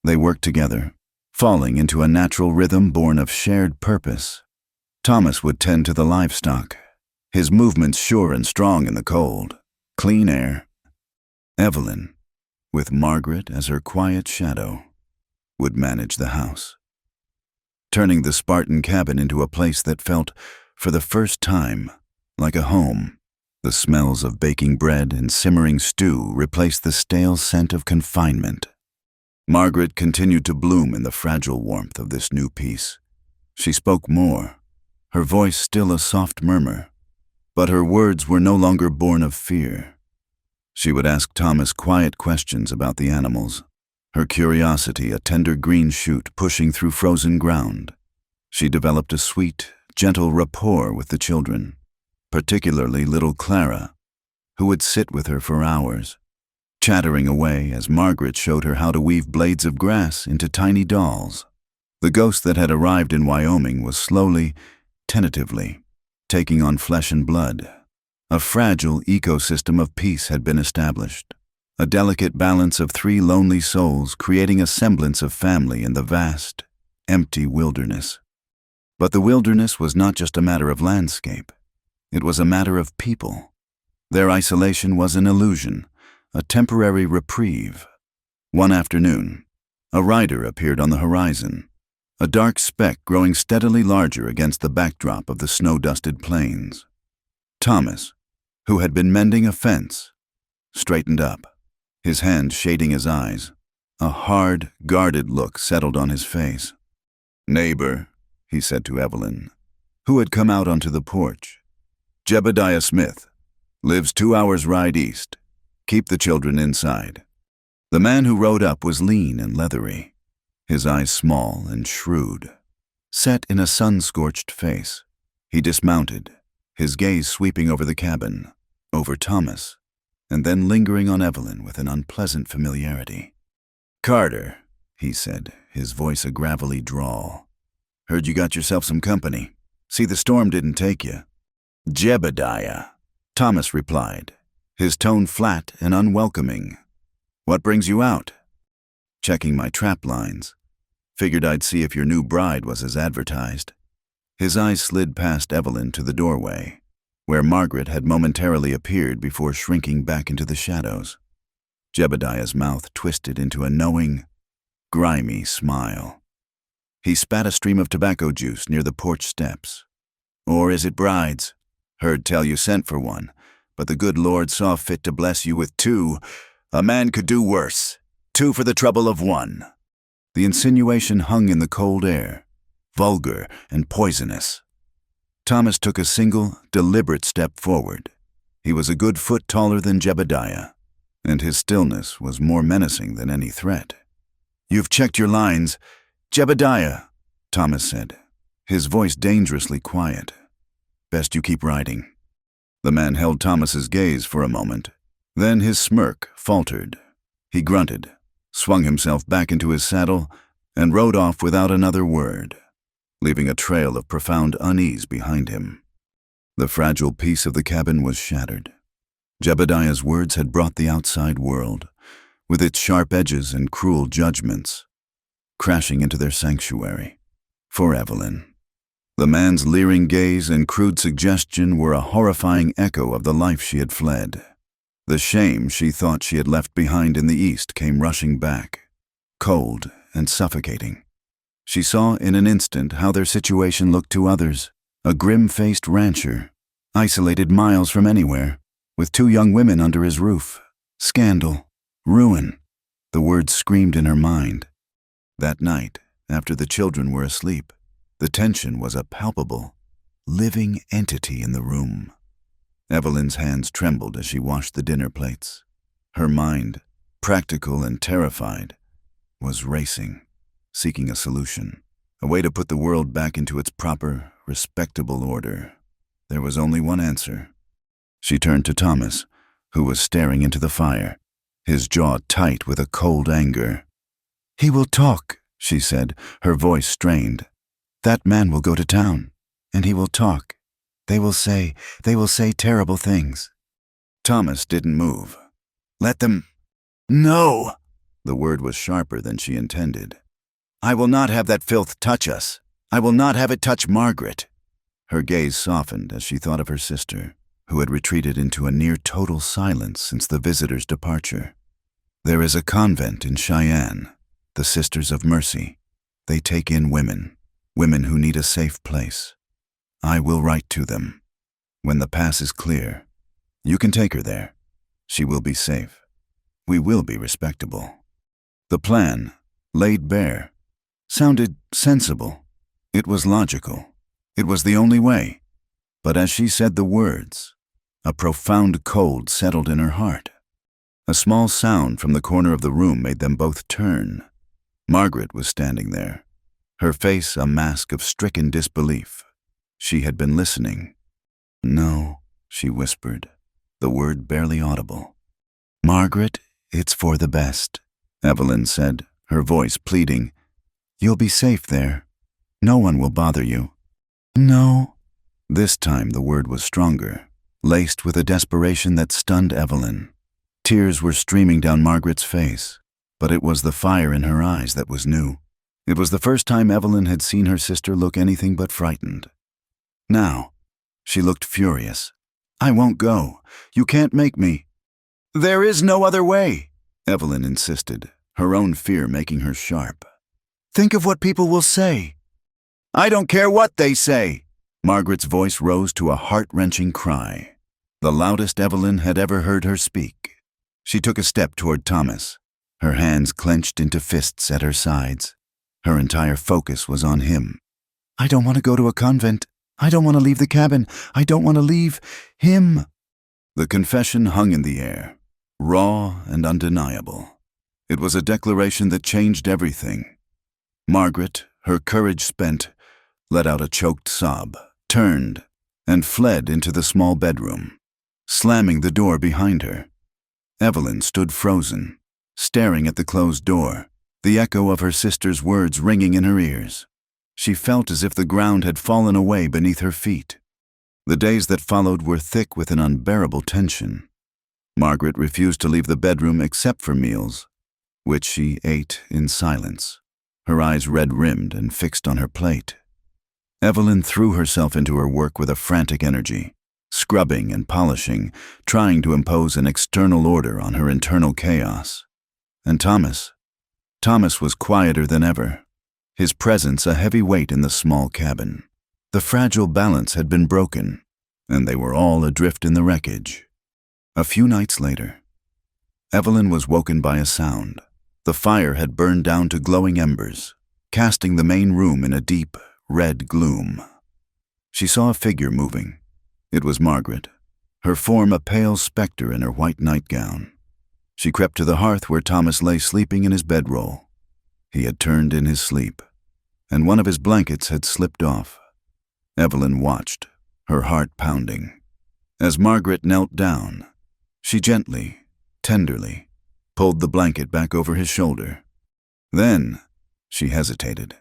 They worked together, falling into a natural rhythm born of shared purpose. Thomas would tend to the livestock, his movements sure and strong in the cold, clean air. Evelyn, with Margaret as her quiet shadow, would manage the house, turning the Spartan cabin into a place that felt, for the first time, like a home. The smells of baking bread and simmering stew replaced the stale scent of confinement. Margaret continued to bloom in the fragile warmth of this new peace. She spoke more, her voice still a soft murmur, but her words were no longer born of fear. She would ask Thomas quiet questions about the animals, her curiosity a tender green shoot pushing through frozen ground. She developed a sweet, gentle rapport with the children, particularly little Clara, who would sit with her for hours, chattering away as Margaret showed her how to weave blades of grass into tiny dolls. The ghost that had arrived in Wyoming was slowly, tentatively, taking on flesh and blood. A fragile ecosystem of peace had been established, a delicate balance of three lonely souls creating a semblance of family in the vast, empty wilderness. But the wilderness was not just a matter of landscape. It was a matter of people. Their isolation was an illusion, a temporary reprieve. One afternoon, a rider appeared on the horizon, a dark speck growing steadily larger against the backdrop of the snow-dusted plains. Thomas, who had been mending a fence, straightened up, his hand shading his eyes. A hard, guarded look settled on his face. "Neighbor," he said to Evelyn, who had come out onto the porch. "Jebediah Smith. Lives 2 hours' ride east. Keep the children inside." The man who rode up was lean and leathery, his eyes small and shrewd, set in a sun-scorched face. He dismounted, his gaze sweeping over the cabin, over Thomas, and then lingering on Evelyn with an unpleasant familiarity. "Carter," he said, his voice a gravelly drawl. "Heard you got yourself some company. See, the storm didn't take you." "Jebediah," Thomas replied, his tone flat and unwelcoming. "What brings you out?" "Checking my trap lines. Figured I'd see if your new bride was as advertised." His eyes slid past Evelyn to the doorway, where Margaret had momentarily appeared before shrinking back into the shadows. Jebediah's mouth twisted into a knowing, grimy smile. He spat a stream of tobacco juice near the porch steps. "Or is it brides? Heard tell you sent for one, but the good Lord saw fit to bless you with 2. A man could do worse. 2 for the trouble of 1. The insinuation hung in the cold air, vulgar and poisonous. Thomas took a single, deliberate step forward. He was a good foot taller than Jebediah, and his stillness was more menacing than any threat. "You've checked your lines, Jebediah," Thomas said, his voice dangerously quiet. "Best you keep riding." The man held Thomas's gaze for a moment. Then his smirk faltered. He grunted, swung himself back into his saddle, and rode off without another word, leaving a trail of profound unease behind him. The fragile peace of the cabin was shattered. Jebediah's words had brought the outside world, with its sharp edges and cruel judgments, crashing into their sanctuary. For Evelyn, the man's leering gaze and crude suggestion were a horrifying echo of the life she had fled. The shame she thought she had left behind in the East came rushing back, cold and suffocating. She saw in an instant how their situation looked to others, a grim-faced rancher, isolated miles from anywhere, with 2 young women under his roof. Scandal, ruin, the words screamed in her mind. That night, after the children were asleep, the tension was a palpable, living entity in the room. Evelyn's hands trembled as she washed the dinner plates. Her mind, practical and terrified, was racing, seeking a solution, a way to put the world back into its proper, respectable order. There was only one answer. She turned to Thomas, who was staring into the fire, his jaw tight with a cold anger. "He will talk," she said, her voice strained. "That man will go to town, and he will talk. They will say terrible things." Thomas didn't move. "Let them—" "No!" The word was sharper than she intended. "I will not have that filth touch us. I will not have it touch Margaret." Her gaze softened as she thought of her sister, who had retreated into a near-total silence since the visitor's departure. "There is a convent in Cheyenne, the Sisters of Mercy. They take in women who need a safe place. I will write to them. When the pass is clear, you can take her there. She will be safe. We will be respectable." The plan, laid bare, sounded sensible. It was logical. It was the only way. But as she said the words, a profound cold settled in her heart. A small sound from the corner of the room made them both turn. Margaret was standing there, her face a mask of stricken disbelief. She had been listening. "No," she whispered, the word barely audible. "Margaret, it's for the best," Evelyn said, her voice pleading. "You'll be safe there. No one will bother you." "No." This time the word was stronger, laced with a desperation that stunned Evelyn. Tears were streaming down Margaret's face, but it was the fire in her eyes that was new. It was the first time Evelyn had seen her sister look anything but frightened. Now, she looked furious. "I won't go. You can't make me." "There is no other way," Evelyn insisted, her own fear making her sharp. "Think of what people will say." "I don't care what they say." Margaret's voice rose to a heart-wrenching cry, the loudest Evelyn had ever heard her speak. She took a step toward Thomas, her hands clenched into fists at her sides. Her entire focus was on him. "I don't want to go to a convent. I don't want to leave the cabin. I don't want to leave him." The confession hung in the air, raw and undeniable. It was a declaration that changed everything. Margaret, her courage spent, let out a choked sob, turned, and fled into the small bedroom, slamming the door behind her. Evelyn stood frozen, staring at the closed door, the echo of her sister's words ringing in her ears. She felt as if the ground had fallen away beneath her feet. The days that followed were thick with an unbearable tension. Margaret refused to leave the bedroom except for meals, which she ate in silence, her eyes red-rimmed and fixed on her plate. Evelyn threw herself into her work with a frantic energy, scrubbing and polishing, trying to impose an external order on her internal chaos. And Thomas was quieter than ever, his presence a heavy weight in the small cabin. The fragile balance had been broken, and they were all adrift in the wreckage. A few nights later, Evelyn was woken by a sound. The fire had burned down to glowing embers, casting the main room in a deep, red gloom. She saw a figure moving. It was Margaret, her form a pale specter in her white nightgown. She crept to the hearth where Thomas lay sleeping in his bedroll. He had turned in his sleep, and one of his blankets had slipped off. Evelyn watched, her heart pounding. As Margaret knelt down, she gently, tenderly, pulled the blanket back over his shoulder. Then, she hesitated.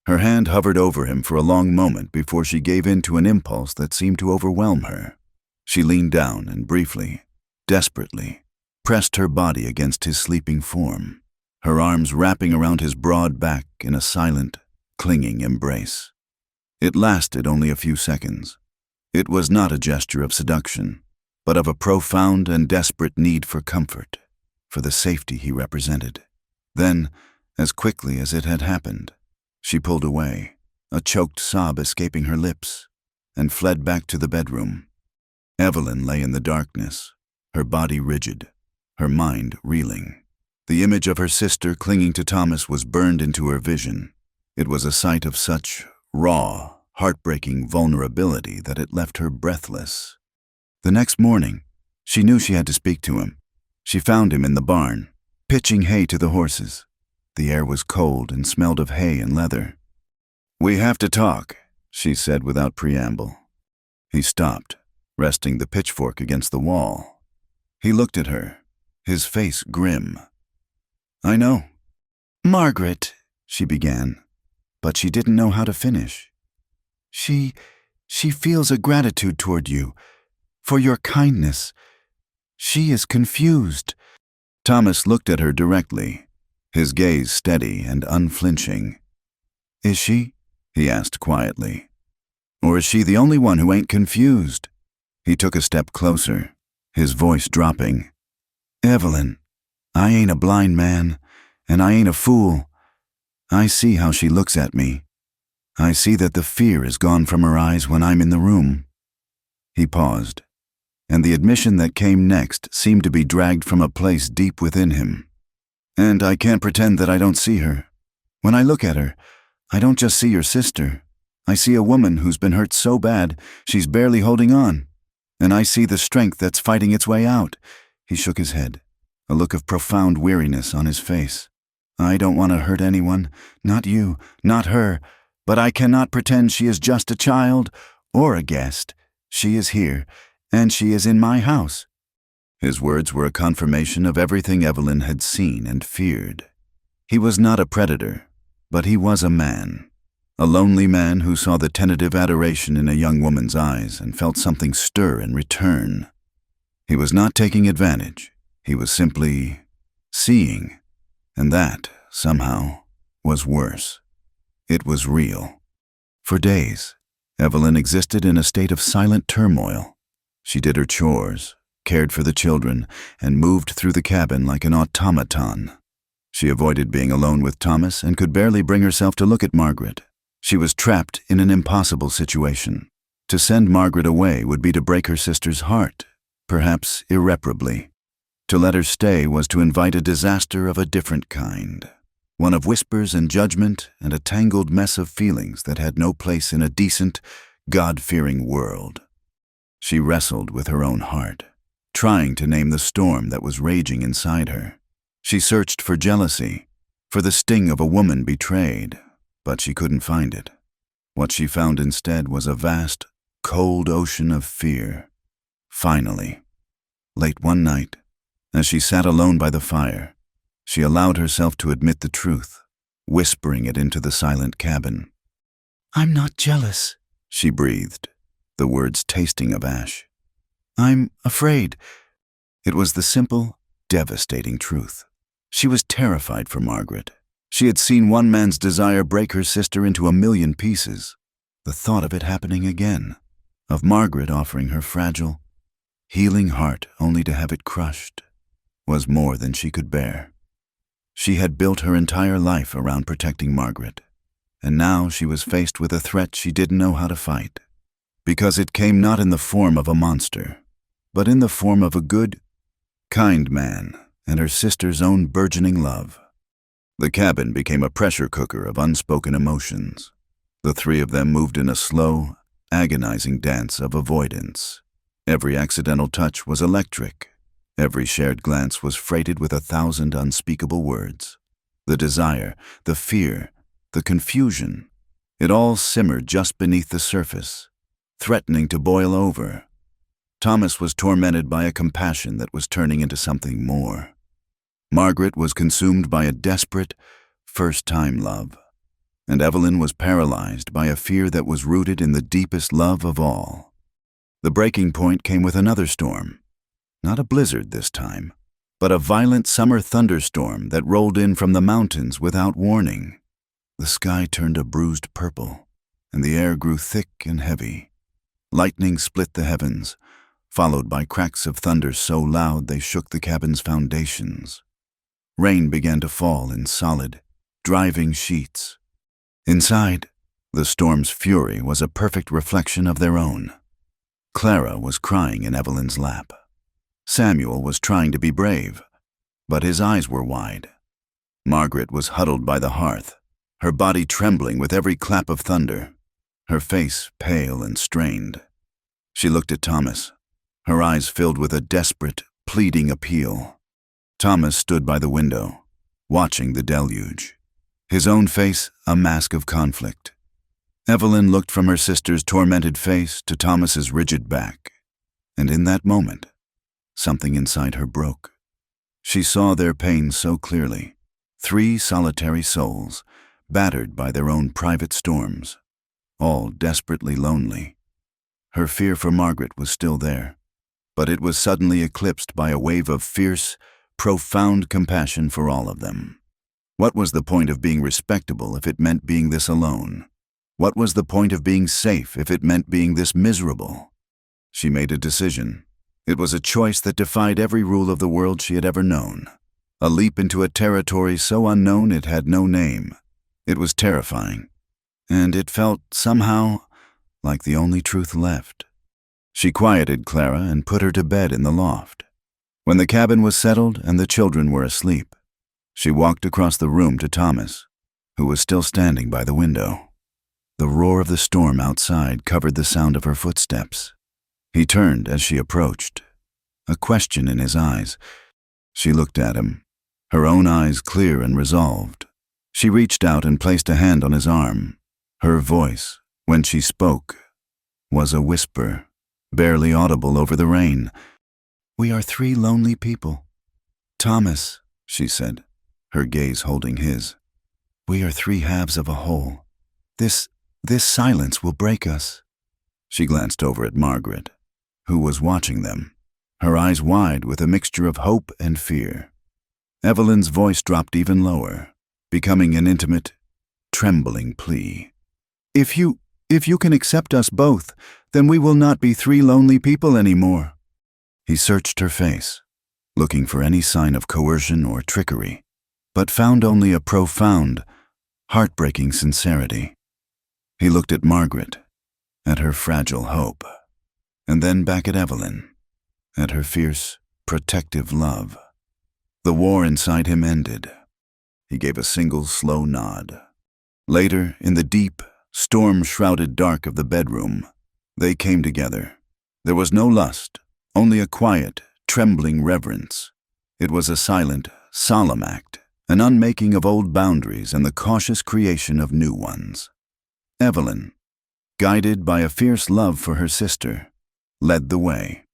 Her hand hovered over him for a long moment before she gave in to an impulse that seemed to overwhelm her. She leaned down and briefly, desperately, pressed her body against his sleeping form, her arms wrapping around his broad back in a silent, clinging embrace. It lasted only a few seconds. It was not a gesture of seduction, but of a profound and desperate need for comfort, for the safety he represented. Then, as quickly as it had happened, she pulled away, a choked sob escaping her lips, and fled back to the bedroom. Evelyn lay in the darkness, her body rigid, her mind reeling. The image of her sister clinging to Thomas was burned into her vision. It was a sight of such raw, heartbreaking vulnerability that it left her breathless. The next morning, she knew she had to speak to him. She found him in the barn, pitching hay to the horses. The air was cold and smelled of hay and leather. "We have to talk," she said without preamble. He stopped, resting the pitchfork against the wall. He looked at her, his face grim. "I know." "Margaret," she began, but she didn't know how to finish. She feels a gratitude toward you, for your kindness. She is confused." Thomas looked at her directly, his gaze steady and unflinching. "Is she?" he asked quietly. "Or is she the only one who ain't confused?" He took a step closer, his voice dropping. "Evelyn, I ain't a blind man, and I ain't a fool. I see how she looks at me. I see that the fear is gone from her eyes when I'm in the room." He paused, and the admission that came next seemed to be dragged from a place deep within him. "And I can't pretend that I don't see her. When I look at her, I don't just see your sister. I see a woman who's been hurt so bad she's barely holding on. And I see the strength that's fighting its way out." He shook his head, a look of profound weariness on his face. "I don't want to hurt anyone, not you, not her, but I cannot pretend she is just a child or a guest. She is here, and she is in my house." His words were a confirmation of everything Evelyn had seen and feared. He was not a predator, but he was a man. A lonely man who saw the tentative adoration in a young woman's eyes and felt something stir in return. He was not taking advantage. He was simply seeing, and that, somehow, was worse. It was real. For days, Evelyn existed in a state of silent turmoil. She did her chores, cared for the children, and moved through the cabin like an automaton. She avoided being alone with Thomas and could barely bring herself to look at Margaret. She was trapped in an impossible situation. To send Margaret away would be to break her sister's heart, perhaps irreparably. To let her stay was to invite a disaster of a different kind, one of whispers and judgment and a tangled mess of feelings that had no place in a decent, God-fearing world. She wrestled with her own heart, trying to name the storm that was raging inside her. She searched for jealousy, for the sting of a woman betrayed, but she couldn't find it. What she found instead was a vast, cold ocean of fear. Finally, late one night, as she sat alone by the fire, she allowed herself to admit the truth, whispering it into the silent cabin. "I'm not jealous," she breathed, the words tasting of ash. "I'm afraid." It was the simple, devastating truth. She was terrified for Margaret. She had seen one man's desire break her sister into a million pieces. The thought of it happening again, of Margaret offering her fragile, healing heart only to have it crushed, was more than she could bear. She had built her entire life around protecting Margaret, and now she was faced with a threat she didn't know how to fight, because it came not in the form of a monster, but in the form of a good, kind man and her sister's own burgeoning love. The cabin became a pressure cooker of unspoken emotions. The three of them moved in a slow, agonizing dance of avoidance. Every accidental touch was electric. Every shared glance was freighted with 1,000 unspeakable words. The desire, the fear, the confusion, it all simmered just beneath the surface, threatening to boil over. Thomas was tormented by a compassion that was turning into something more. Margaret was consumed by a desperate, first-time love, and Evelyn was paralyzed by a fear that was rooted in the deepest love of all. The breaking point came with another storm. Not a blizzard this time, but a violent summer thunderstorm that rolled in from the mountains without warning. The sky turned a bruised purple, and the air grew thick and heavy. Lightning split the heavens, followed by cracks of thunder so loud they shook the cabin's foundations. Rain began to fall in solid, driving sheets. Inside, the storm's fury was a perfect reflection of their own. Clara was crying in Evelyn's lap. Samuel was trying to be brave, but his eyes were wide. Margaret was huddled by the hearth, her body trembling with every clap of thunder, her face pale and strained. She looked at Thomas, her eyes filled with a desperate, pleading appeal. Thomas stood by the window, watching the deluge, his own face a mask of conflict. Evelyn looked from her sister's tormented face to Thomas's rigid back, and in that moment, something inside her broke. She saw their pain so clearly, 3 solitary souls, battered by their own private storms, all desperately lonely. Her fear for Margaret was still there, but it was suddenly eclipsed by a wave of fierce, profound compassion for all of them. What was the point of being respectable if it meant being this alone? What was the point of being safe if it meant being this miserable? She made a decision. It was a choice that defied every rule of the world she had ever known. A leap into a territory so unknown it had no name. It was terrifying, and it felt, somehow, like the only truth left. She quieted Clara and put her to bed in the loft. When the cabin was settled and the children were asleep, she walked across the room to Thomas, who was still standing by the window. The roar of the storm outside covered the sound of her footsteps. He turned as she approached, a question in his eyes. She looked at him, her own eyes clear and resolved. She reached out and placed a hand on his arm. Her voice, when she spoke, was a whisper, barely audible over the rain. "We are 3 lonely people." "Thomas," she said, her gaze holding his, "we are 3 halves of a whole. This silence will break us." She glanced over at Margaret, who was watching them, her eyes wide with a mixture of hope and fear. Evelyn's voice dropped even lower, becoming an intimate, trembling plea. If you can accept us both, then we will not be 3 lonely people anymore." He searched her face, looking for any sign of coercion or trickery, but found only a profound, heartbreaking sincerity. He looked at Margaret, at her fragile hope, and then back at Evelyn, at her fierce, protective love. The war inside him ended. He gave a single slow nod. Later, in the deep, storm-shrouded dark of the bedroom, they came together. There was no lust, only a quiet, trembling reverence. It was a silent, solemn act, an unmaking of old boundaries and the cautious creation of new ones. Evelyn, guided by a fierce love for her sister, led the way,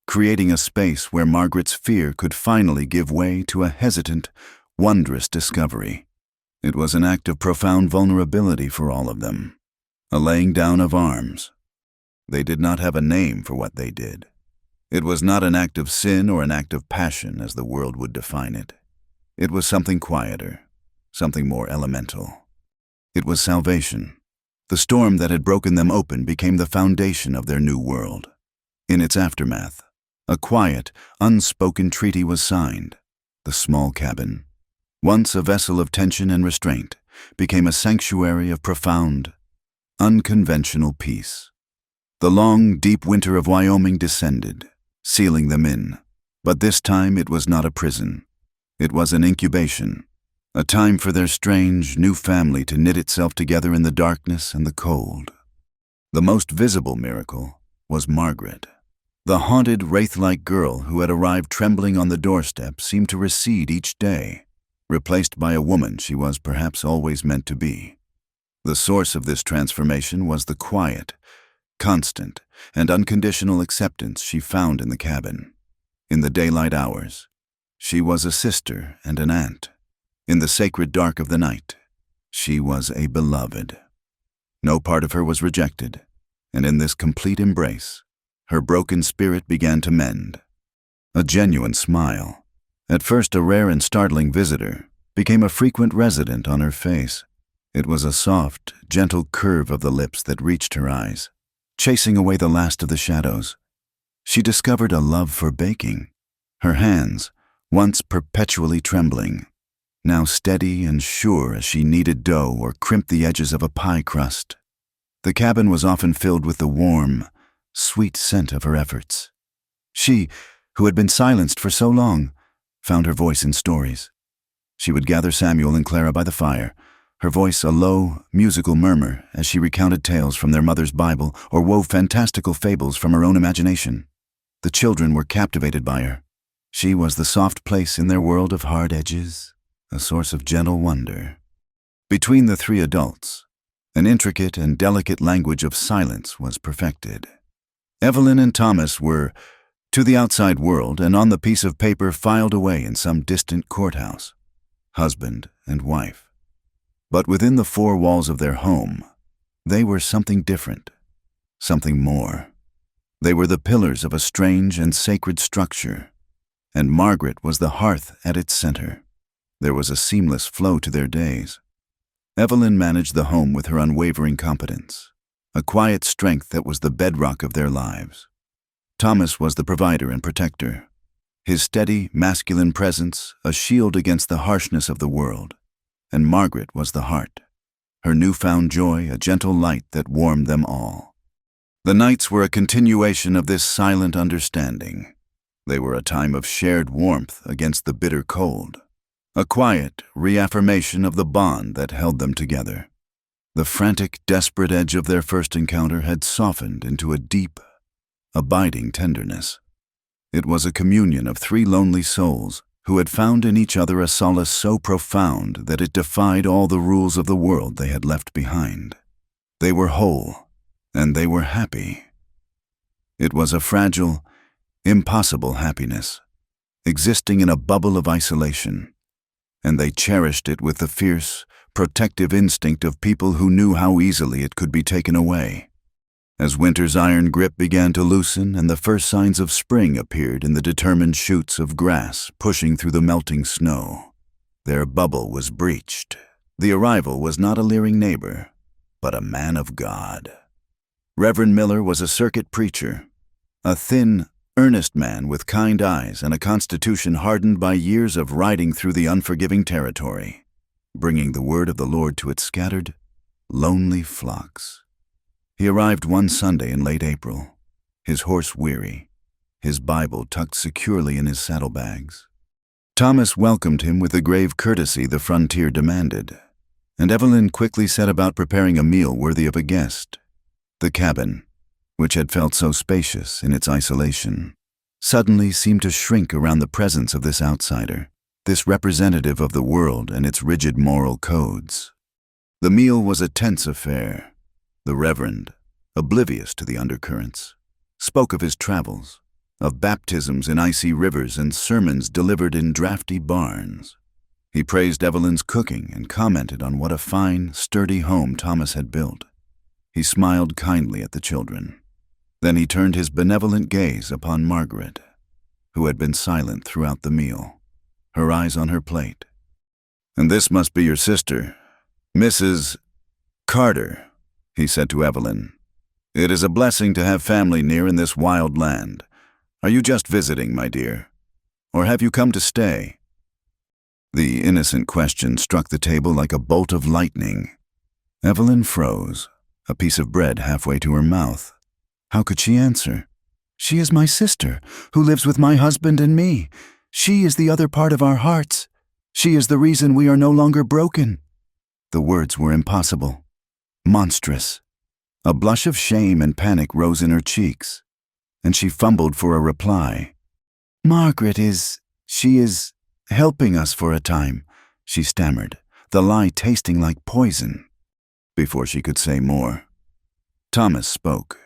creating a space where Margaret's fear could finally give way to a hesitant, wondrous discovery. It was an act of profound vulnerability for all of them, a laying down of arms. They did not have a name for what they did. It was not an act of sin or an act of passion as the world would define it. It was something quieter, something more elemental. It was salvation. The storm that had broken them open became the foundation of their new world. In its aftermath, a quiet, unspoken treaty was signed. The small cabin, once a vessel of tension and restraint, became a sanctuary of profound, unconventional peace. The long, deep winter of Wyoming descended, sealing them in. But this time it was not a prison. It was an incubation, a time for their strange, new family to knit itself together in the darkness and the cold. The most visible miracle was Margaret. The haunted, wraith-like girl who had arrived trembling on the doorstep seemed to recede each day, replaced by a woman she was perhaps always meant to be. The source of this transformation was the quiet, constant, and unconditional acceptance she found in the cabin. In the daylight hours, she was a sister and an aunt. In the sacred dark of the night, she was a beloved. No part of her was rejected, and in this complete embrace, her broken spirit began to mend. A genuine smile, At first a rare and startling visitor, became a frequent resident on her face. It was a soft, gentle curve of the lips that reached her eyes, chasing away the last of the shadows. She discovered a love for baking. Her hands, once perpetually trembling, now steady and sure as she kneaded dough or crimped the edges of a pie crust. The cabin was often filled with the warm, sweet scent of her efforts. She, who had been silenced for so long, found her voice in stories. She would gather Samuel and Clara by the fire, her voice a low, musical murmur as she recounted tales from their mother's Bible or wove fantastical fables from her own imagination. The children were captivated by her. She was the soft place in their world of hard edges, a source of gentle wonder. Between the three adults, an intricate and delicate language of silence was perfected. Evelyn and Thomas were, to the outside world and on the piece of paper filed away in some distant courthouse, husband and wife. But within the four walls of their home, they were something different, something more. They were the pillars of a strange and sacred structure, and Margaret was the hearth at its center. There was a seamless flow to their days. Evelyn managed the home with her unwavering competence, a quiet strength that was the bedrock of their lives. Thomas was the provider and protector, his steady, masculine presence a shield against the harshness of the world, and Margaret was the heart, her newfound joy a gentle light that warmed them all. The nights were a continuation of this silent understanding. They were a time of shared warmth against the bitter cold, a quiet reaffirmation of the bond that held them together. The frantic, desperate edge of their first encounter had softened into a deep, abiding tenderness. It was a communion of three lonely souls who had found in each other a solace so profound that it defied all the rules of the world they had left behind. They were whole, and they were happy. It was a fragile, impossible happiness, existing in a bubble of isolation, and they cherished it with the fierce, protective instinct of people who knew how easily it could be taken away. As winter's iron grip began to loosen and the first signs of spring appeared in the determined shoots of grass pushing through the melting snow, their bubble was breached. The arrival was not a leering neighbor, but a man of God. Reverend Miller was a circuit preacher, a thin, earnest man with kind eyes and a constitution hardened by years of riding through the unforgiving territory, bringing the word of the Lord to its scattered, lonely flocks. He arrived one Sunday in late April, his horse weary, his Bible tucked securely in his saddlebags. Thomas welcomed him with the grave courtesy the frontier demanded, and Evelyn quickly set about preparing a meal worthy of a guest. The cabin, which had felt so spacious in its isolation, suddenly seemed to shrink around the presence of this outsider, this representative of the world and its rigid moral codes. The meal was a tense affair. The Reverend, oblivious to the undercurrents, spoke of his travels, of baptisms in icy rivers and sermons delivered in drafty barns. He praised Evelyn's cooking and commented on what a fine, sturdy home Thomas had built. He smiled kindly at the children. Then he turned his benevolent gaze upon Margaret, who had been silent throughout the meal, her eyes on her plate. "And this must be your sister, Mrs. Carter," he said to Evelyn. "It is a blessing to have family near in this wild land. Are you just visiting, my dear? Or have you come to stay?" The innocent question struck the table like a bolt of lightning. Evelyn froze, a piece of bread halfway to her mouth. How could she answer? "She is my sister, who lives with my husband and me. She is the other part of our hearts. She is the reason we are no longer broken." The words were impossible, monstrous. A blush of shame and panic rose in her cheeks, and she fumbled for a reply. She is helping us for a time," she stammered, the lie tasting like poison. Before she could say more, Thomas spoke.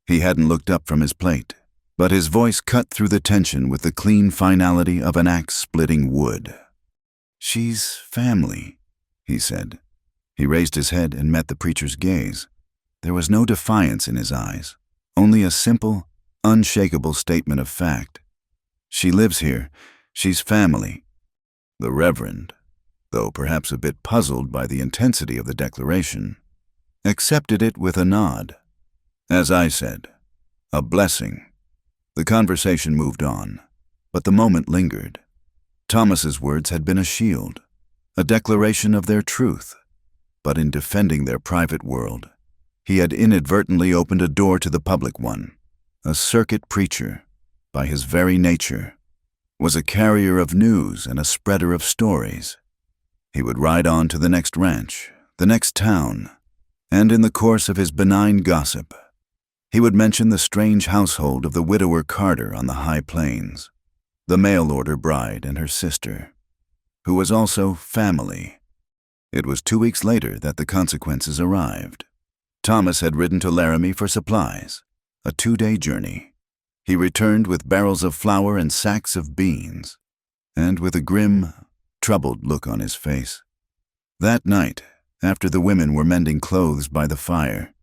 He hadn't looked up from his plate, but his voice cut through the tension with the clean finality of an axe splitting wood. "She's family," he said. He raised his head and met the preacher's gaze. There was no defiance in his eyes, only a simple, unshakable statement of fact. "She lives here. She's family. The Reverend, though perhaps a bit puzzled by the intensity of the declaration, accepted it with a nod. As I said, a blessing. The conversation moved on, but the moment lingered. Thomas's words had been a shield, a declaration of their truth, but in defending their private world, he had inadvertently opened a door to the public one. A circuit preacher, by his very nature, was a carrier of news and a spreader of stories. He would ride on to the next ranch, the next town, and in the course of his benign gossip, he would mention the strange household of the widower Carter on the high plains, the mail-order bride and her sister, who was also family. It was 2 weeks later that the consequences arrived. Thomas had ridden to Laramie for supplies, a 2-day journey. He returned with barrels of flour and sacks of beans, and with a grim, troubled look on his face. That night, after the women were mending clothes by the fire,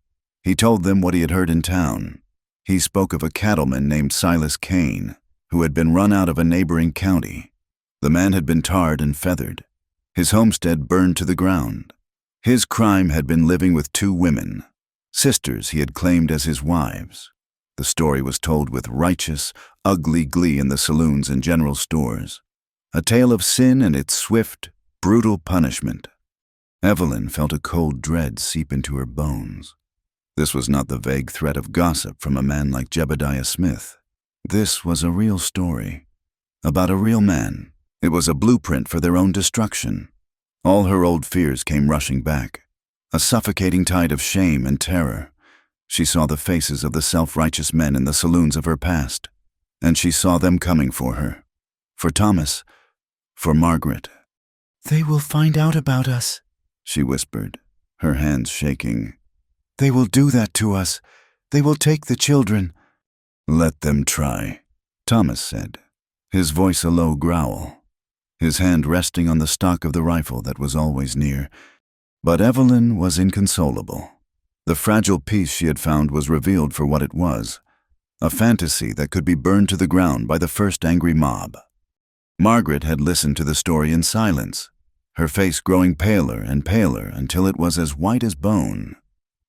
he told them what he had heard in town. He spoke of a cattleman named Silas Kane, who had been run out of a neighboring county. The man had been tarred and feathered, his homestead burned to the ground. His crime had been living with 2 women, sisters he had claimed as his wives. The story was told with righteous, ugly glee in the saloons and general stores, a tale of sin and its swift, brutal punishment. Evelyn felt a cold dread seep into her bones. This was not the vague threat of gossip from a man like Jebediah Smith. This was a real story, about a real man. It was a blueprint for their own destruction. All her old fears came rushing back, a suffocating tide of shame and terror. She saw the faces of the self-righteous men in the saloons of her past, and she saw them coming for her, for Thomas, for Margaret. "They will find out about us," she whispered, her hands shaking. "They will do that to us. They will take the children." "Let them try," Thomas said, his voice a low growl, his hand resting on the stock of the rifle that was always near. But Evelyn was inconsolable. The fragile piece she had found was revealed for what it was, a fantasy that could be burned to the ground by the first angry mob. Margaret had listened to the story in silence, her face growing paler and paler until it was as white as bone.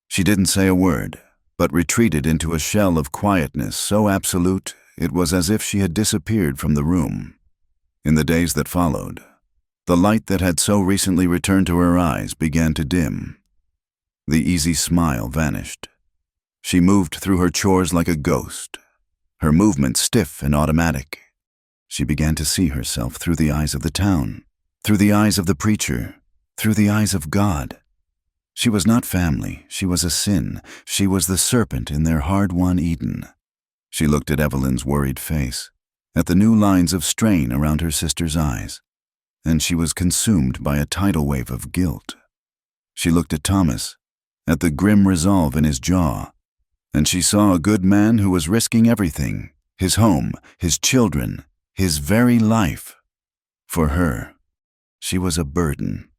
She didn't say a word, but retreated into a shell of quietness so absolute it was as if she had disappeared from the room. In the days that followed, the light that had so recently returned to her eyes began to dim. The easy smile vanished. She moved through her chores like a ghost, her movements stiff and automatic. She began to see herself through the eyes of the town, through the eyes of the preacher, through the eyes of God. She was not family, she was a sin, she was the serpent in their hard-won Eden. She looked at Evelyn's worried face, at the new lines of strain around her sister's eyes, and she was consumed by a tidal wave of guilt. She looked at Thomas, at the grim resolve in his jaw, and she saw a good man who was risking everything, his home, his children, his very life. For her, she was a burden,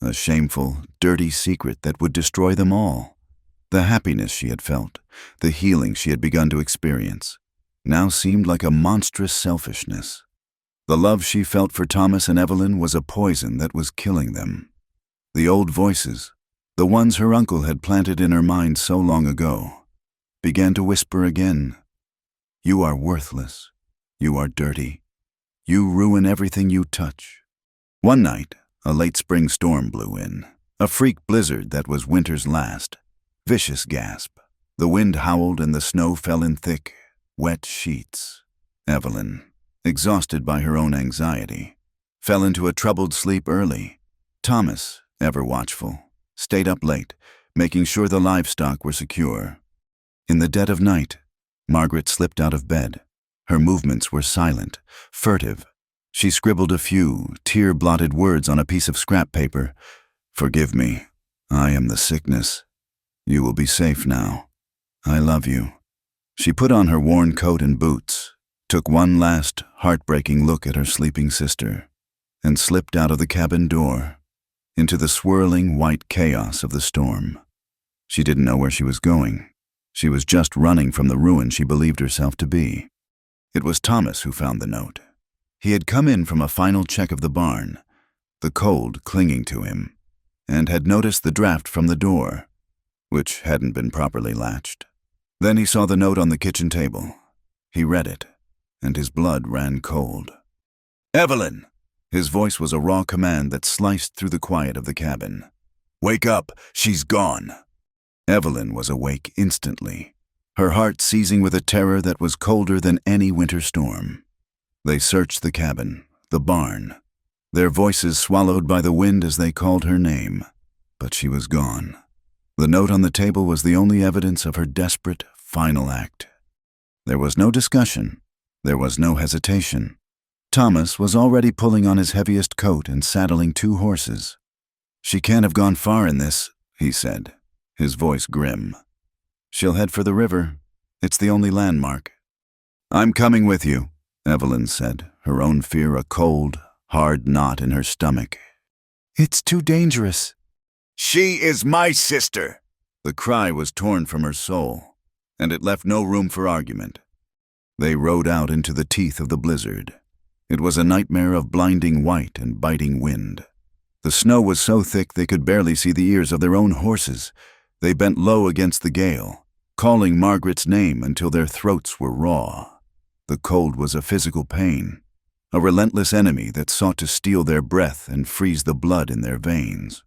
a shameful, dirty secret that would destroy them all. The happiness she had felt, the healing she had begun to experience, now seemed like a monstrous selfishness. The love she felt for Thomas and Evelyn was a poison that was killing them. The old voices, the ones her uncle had planted in her mind so long ago, began to whisper again. "You are worthless. You are dirty. You ruin everything you touch." One night, a late spring storm blew in, a freak blizzard that was winter's last. Vicious gasp. The wind howled and the snow fell in thick, wet sheets. Evelyn, exhausted by her own anxiety, fell into a troubled sleep early. Thomas, ever watchful, stayed up late, making sure the livestock were secure. In the dead of night, Margaret slipped out of bed. Her movements were silent, furtive. She scribbled a few tear-blotted words on a piece of scrap paper. "Forgive me. I am the sickness. You will be safe now. I love you." She put on her worn coat and boots, took one last heartbreaking look at her sleeping sister, and slipped out of the cabin door, into the swirling white chaos of the storm. She didn't know where she was going. She was just running from the ruin she believed herself to be. It was Thomas who found the note. He had come in from a final check of the barn, the cold clinging to him, and had noticed the draft from the door, which hadn't been properly latched. Then he saw the note on the kitchen table. He read it, and his blood ran cold. "Evelyn!" His voice was a raw command that sliced through the quiet of the cabin. "Wake up! She's gone!" Evelyn was awake instantly, her heart seizing with a terror that was colder than any winter storm. They searched the cabin, the barn, their voices swallowed by the wind as they called her name. But she was gone. The note on the table was the only evidence of her desperate, final act. There was no discussion. There was no hesitation. Thomas was already pulling on his heaviest coat and saddling 2 horses. "She can't have gone far in this," he said, his voice grim. "She'll head for the river. It's the only landmark." "I'm coming with you," Evelyn said, her own fear a cold, hard knot in her stomach. "It's too dangerous." "She is my sister!" The cry was torn from her soul, and it left no room for argument. They rode out into the teeth of the blizzard. It was a nightmare of blinding white and biting wind. The snow was so thick they could barely see the ears of their own horses. They bent low against the gale, calling Margaret's name until their throats were raw. The cold was a physical pain, a relentless enemy that sought to steal their breath and freeze the blood in their veins.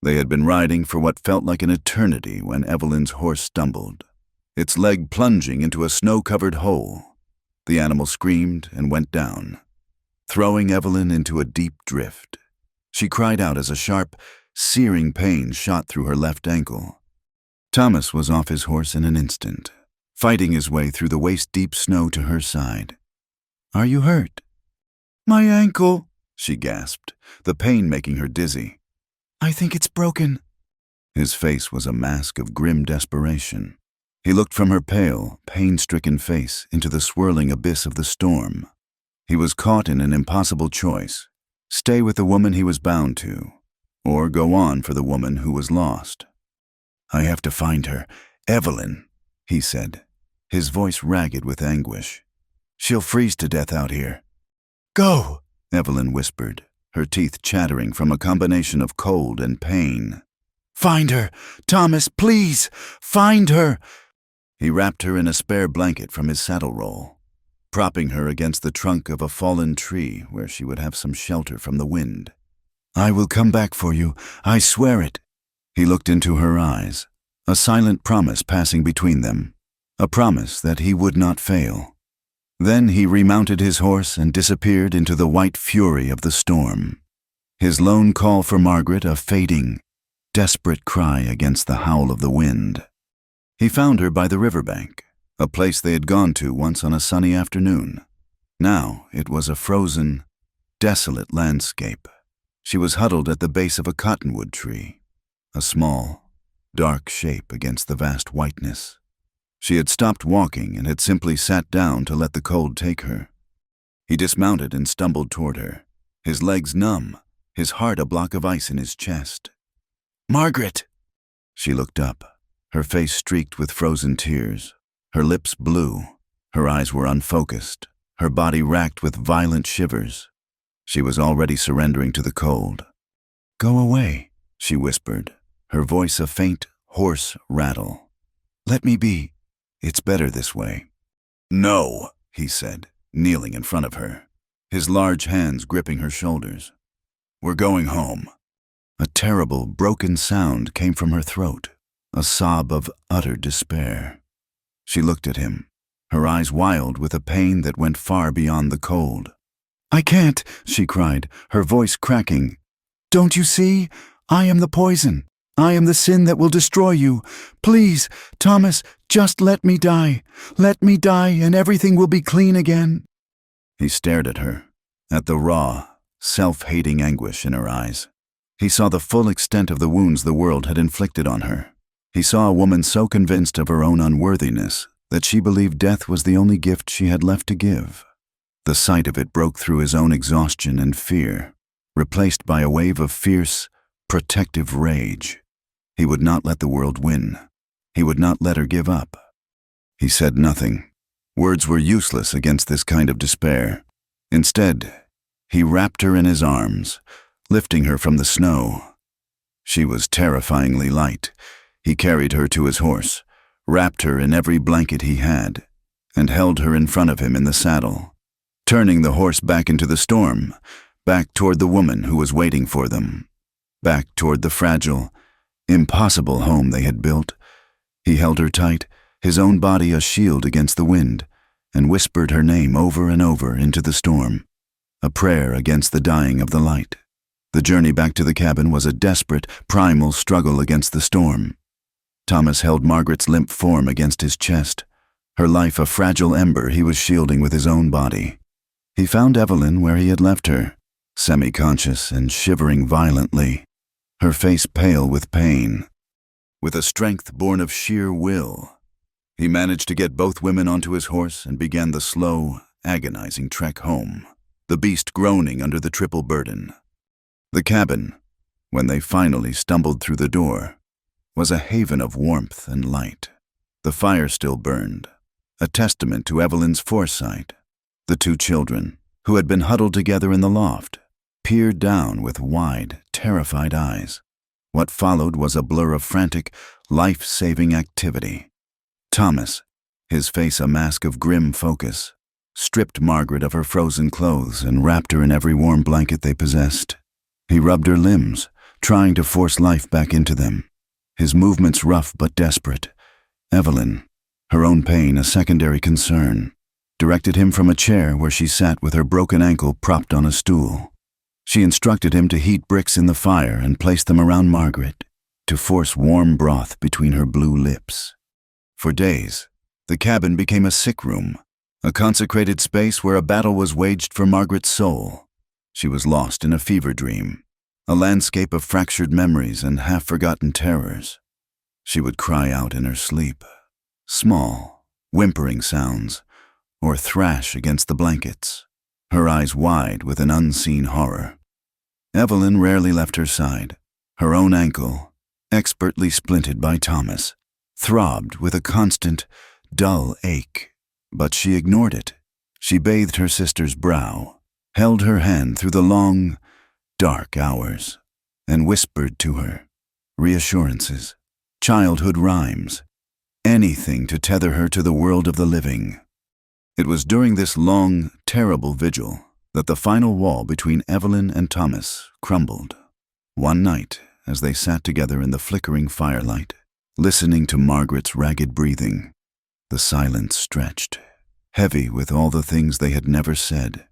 They had been riding for what felt like an eternity when Evelyn's horse stumbled, its leg plunging into a snow-covered hole. The animal screamed and went down, throwing Evelyn into a deep drift. She cried out as a sharp, searing pain shot through her left ankle. Thomas was off his horse in an instant, fighting his way through the waist-deep snow to her side. "Are you hurt?" "My ankle," she gasped, the pain making her dizzy. "I think it's broken." His face was a mask of grim desperation. He looked from her pale, pain-stricken face into the swirling abyss of the storm. He was caught in an impossible choice: stay with the woman he was bound to, or go on for the woman who was lost. "I have to find her. Evelyn," he said, his voice ragged with anguish. "She'll freeze to death out here." "Go," Evelyn whispered, her teeth chattering from a combination of cold and pain. "Find her! Thomas, please! Find her!" He wrapped her in a spare blanket from his saddle roll, propping her against the trunk of a fallen tree where she would have some shelter from the wind. "I will come back for you. I swear it." He looked into her eyes, a silent promise passing between them, a promise that he would not fail. Then he remounted his horse and disappeared into the white fury of the storm, his lone call for Margaret a fading, desperate cry against the howl of the wind. He found her by the riverbank, a place they had gone to once on a sunny afternoon. Now it was a frozen, desolate landscape. She was huddled at the base of a cottonwood tree, a small, dark shape against the vast whiteness. She had stopped walking and had simply sat down to let the cold take her. He dismounted and stumbled toward her, his legs numb, his heart a block of ice in his chest. "Margaret!" She looked up, her face streaked with frozen tears, her lips blue, her eyes were unfocused, her body racked with violent shivers. She was already surrendering to the cold. "Go away," she whispered, her voice a faint, hoarse rattle. "Let me be. It's better this way." "No," he said, kneeling in front of her, his large hands gripping her shoulders. "We're going home." A terrible, broken sound came from her throat, a sob of utter despair. She looked at him, her eyes wild with a pain that went far beyond the cold. "I can't," she cried, her voice cracking. "Don't you see? I am the poison. I am the sin that will destroy you. Please, Thomas, just let me die. Let me die and everything will be clean again." He stared at her, at the raw, self-hating anguish in her eyes. He saw the full extent of the wounds the world had inflicted on her. He saw a woman so convinced of her own unworthiness that she believed death was the only gift she had left to give. The sight of it broke through his own exhaustion and fear, replaced by a wave of fierce, protective rage. He would not let the world win. He would not let her give up. He said nothing. Words were useless against this kind of despair. Instead, he wrapped her in his arms, lifting her from the snow. She was terrifyingly light. He carried her to his horse, wrapped her in every blanket he had, and held her in front of him in the saddle, turning the horse back into the storm, back toward the woman who was waiting for them, back toward the fragile, impossible home they had built. He held her tight, his own body a shield against the wind, and whispered her name over and over into the storm, a prayer against the dying of the light. The journey back to the cabin was a desperate, primal struggle against the storm. Thomas held Margaret's limp form against his chest, her life a fragile ember he was shielding with his own body. He found Evelyn where he had left her, semi-conscious and shivering violently, her face pale with pain. With a strength born of sheer will, he managed to get both women onto his horse and began the slow, agonizing trek home, the beast groaning under the triple burden. The cabin, when they finally stumbled through the door, was a haven of warmth and light. The fire still burned, a testament to Evelyn's foresight. The two children, who had been huddled together in the loft, peered down with wide, terrified eyes. What followed was a blur of frantic, life-saving activity. Thomas, his face a mask of grim focus, stripped Margaret of her frozen clothes and wrapped her in every warm blanket they possessed. He rubbed her limbs, trying to force life back into them, his movements rough but desperate. Evelyn, her own pain a secondary concern, directed him from a chair where she sat with her broken ankle propped on a stool. She instructed him to heat bricks in the fire and place them around Margaret, to force warm broth between her blue lips. For days, the cabin became a sick room, a consecrated space where a battle was waged for Margaret's soul. She was lost in a fever dream, a landscape of fractured memories and half-forgotten terrors. She would cry out in her sleep, small, whimpering sounds, or thrash against the blankets, her eyes wide with an unseen horror. Evelyn rarely left her side. Her own ankle, expertly splinted by Thomas, throbbed with a constant, dull ache, but she ignored it. She bathed her sister's brow, held her hand through the long, dark hours, and whispered to her reassurances, childhood rhymes, anything to tether her to the world of the living. It was during this long, terrible vigil that the final wall between Evelyn and Thomas crumbled. One night, as they sat together in the flickering firelight, listening to Margaret's ragged breathing, the silence stretched, heavy with all the things they had never said.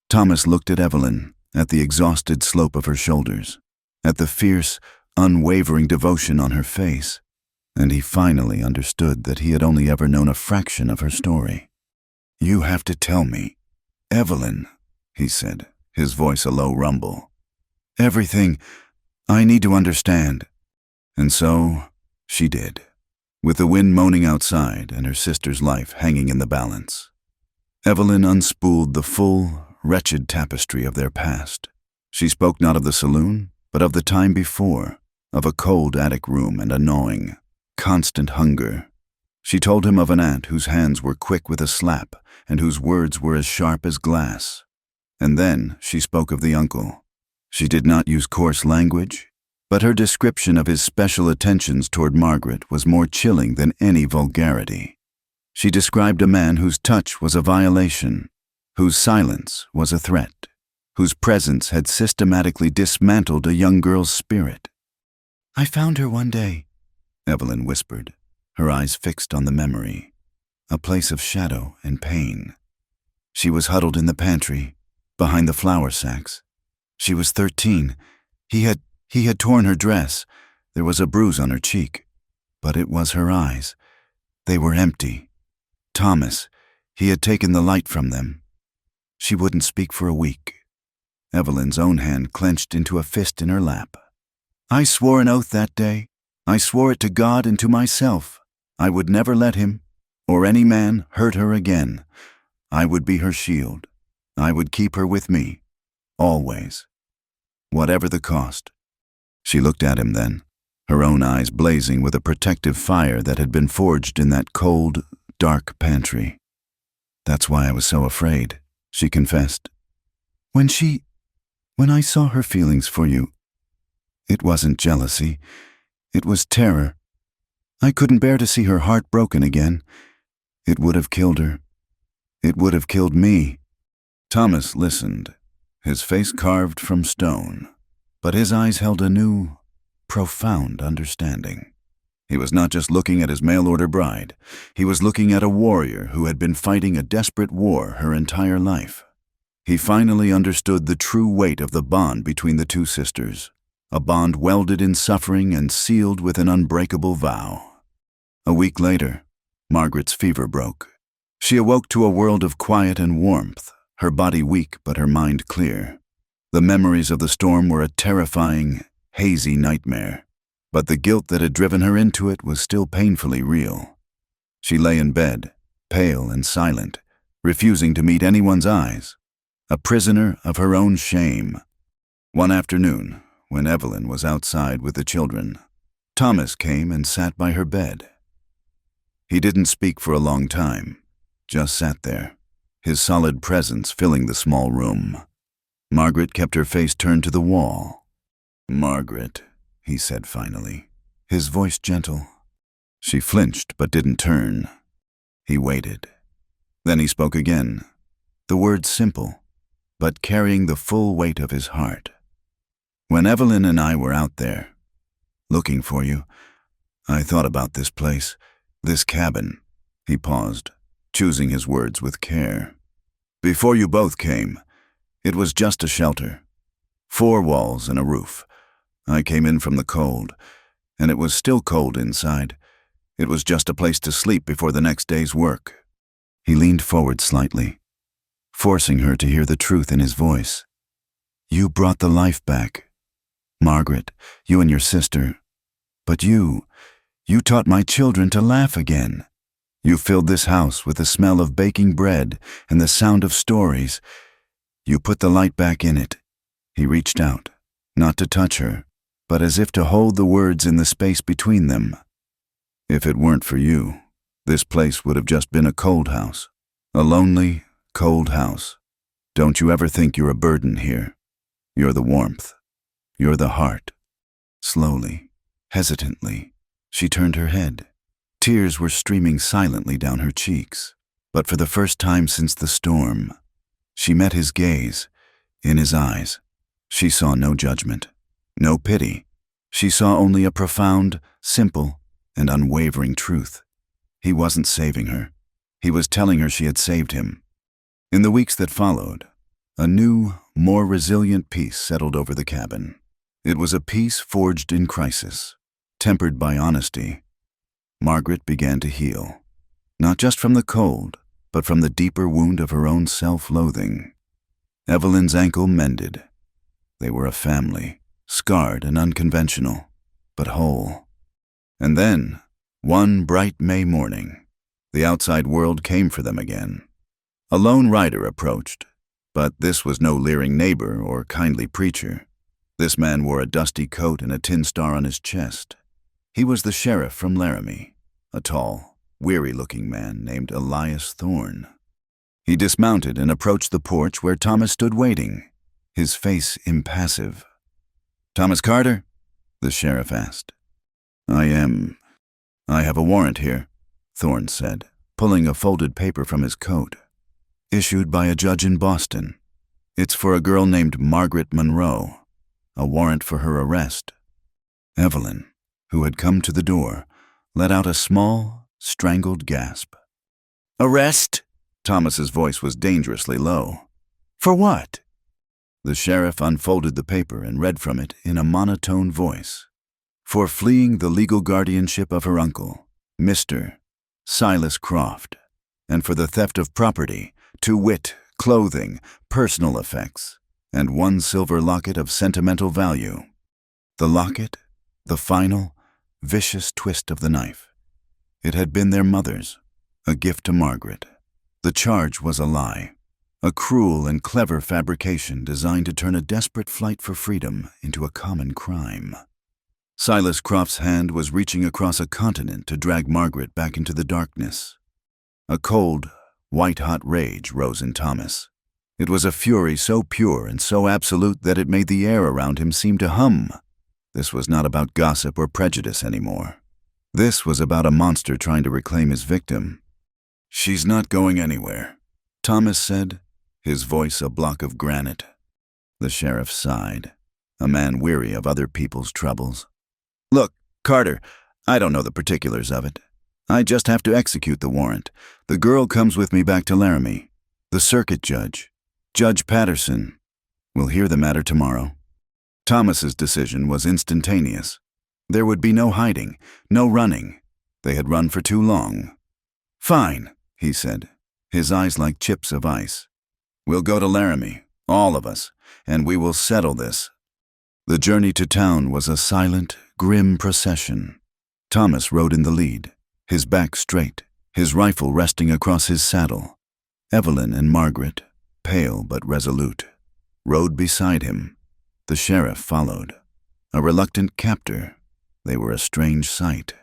Thomas looked at Evelyn, at the exhausted slope of her shoulders, at the fierce, unwavering devotion on her face, and he finally understood that he had only ever known a fraction of her story. "You have to tell me, Evelyn," he said, his voice a low rumble. "Everything. I need to understand." And so she did, with the wind moaning outside and her sister's life hanging in the balance. Evelyn unspooled the full, wretched tapestry of their past. She spoke not of the saloon, but of the time before, of a cold attic room and a gnawing, constant hunger. She told him of an aunt whose hands were quick with a slap and whose words were as sharp as glass. And then she spoke of the uncle. She did not use coarse language, but her description of his special attentions toward Margaret was more chilling than any vulgarity. She described a man whose touch was a violation, whose silence was a threat, whose presence had systematically dismantled a young girl's spirit. "I found her one day," Evelyn whispered, her eyes fixed on the memory, a place of shadow and pain. She was huddled in the pantry, behind the flour sacks. She was 13. He had torn her dress. There was a bruise on her cheek. But it was her eyes. They were empty. Thomas, he had taken the light from them. She wouldn't speak for a week. Evelyn's own hand clenched into a fist in her lap. "I swore an oath that day. I swore it to God and to myself. I would never let him, or any man, hurt her again. I would be her shield. I would keep her with me, always, whatever the cost." She looked at him then, her own eyes blazing with a protective fire that had been forged in that cold, dark pantry. "That's why I was so afraid," she confessed. When I saw her feelings for you, it wasn't jealousy, it was terror. I couldn't bear to see her heart broken again. It would have killed her. It would have killed me. Thomas listened, his face carved from stone, but his eyes held a new, profound understanding. He was not just looking at his mail-order bride. He was looking at a warrior who had been fighting a desperate war her entire life. He finally understood the true weight of the bond between the two sisters, a bond welded in suffering and sealed with an unbreakable vow. A week later, Margaret's fever broke. She awoke to a world of quiet and warmth, her body weak but her mind clear. The memories of the storm were a terrifying, hazy nightmare, but the guilt that had driven her into it was still painfully real. She lay in bed, pale and silent, refusing to meet anyone's eyes, a prisoner of her own shame. One afternoon, when Evelyn was outside with the children, Thomas came and sat by her bed. He didn't speak for a long time, just sat there, his solid presence filling the small room. Margaret kept her face turned to the wall. "Margaret," he said finally, his voice gentle. She flinched but didn't turn. He waited. Then he spoke again, the words simple, but carrying the full weight of his heart. "When Evelyn and I were out there, looking for you, I thought about this place, this cabin." He paused, choosing his words with care. "Before you both came, it was just a shelter. 4 walls and a roof. I came in from the cold, and it was still cold inside. It was just a place to sleep before the next day's work." He leaned forward slightly, forcing her to hear the truth in his voice. "You brought the life back, Margaret, you and your sister. But you taught my children to laugh again. You filled this house with the smell of baking bread and the sound of stories. You put the light back in it." He reached out, not to touch her, but as if to hold the words in the space between them. "If it weren't for you, this place would have just been a cold house. A lonely, cold house. Don't you ever think you're a burden here. You're the warmth. You're the heart." Slowly, hesitantly, she turned her head. Tears were streaming silently down her cheeks, but for the first time since the storm, she met his gaze. In his eyes, she saw no judgment, no pity. She saw only a profound, simple, and unwavering truth. He wasn't saving her. He was telling her she had saved him. In the weeks that followed, a new, more resilient peace settled over the cabin. It was a peace forged in crisis, tempered by honesty. Margaret began to heal, not just from the cold, but from the deeper wound of her own self-loathing. Evelyn's ankle mended. They were a family, scarred and unconventional, but whole. And then, one bright May morning, the outside world came for them again. A lone rider approached, but this was no leering neighbor or kindly preacher. This man wore a dusty coat and a tin star on his chest. He was the sheriff from Laramie, a tall, weary-looking man named Elias Thorne. He dismounted and approached the porch where Thomas stood waiting, his face impassive. "Thomas Carter?" the sheriff asked. I have a warrant here," Thorne said, pulling a folded paper from his coat. "Issued by a judge in Boston. It's for a girl named Margaret Monroe, a warrant for her arrest." Evelyn, who had come to the door, let out a small, strangled gasp. "Arrest?" Thomas's voice was dangerously low. "For what?" The sheriff unfolded the paper and read from it in a monotone voice. "For fleeing the legal guardianship of her uncle, Mr. Silas Croft, and for the theft of property, to wit, clothing, personal effects, and 1 silver locket of sentimental value." The locket, the final, vicious twist of the knife. It had been their mother's, a gift to Margaret. The charge was a lie, a cruel and clever fabrication designed to turn a desperate flight for freedom into a common crime. Silas Croft's hand was reaching across a continent to drag Margaret back into the darkness. A cold, white-hot rage rose in Thomas. It was a fury so pure and so absolute that it made the air around him seem to hum. This was not about gossip or prejudice anymore. This was about a monster trying to reclaim his victim. "She's not going anywhere," Thomas said, his voice a block of granite. The sheriff sighed, a man weary of other people's troubles. "Look, Carter, I don't know the particulars of it. I just have to execute the warrant. The girl comes with me back to Laramie. The circuit judge, Judge Patterson, will hear the matter tomorrow." Thomas's decision was instantaneous. There would be no hiding, no running. They had run for too long. "Fine," he said, his eyes like chips of ice. "We'll go to Laramie, all of us, and we will settle this." The journey to town was a silent, grim procession. Thomas rode in the lead, his back straight, his rifle resting across his saddle. Evelyn and Margaret, pale but resolute, rode beside him. The sheriff followed, a reluctant captor. They were a strange sight.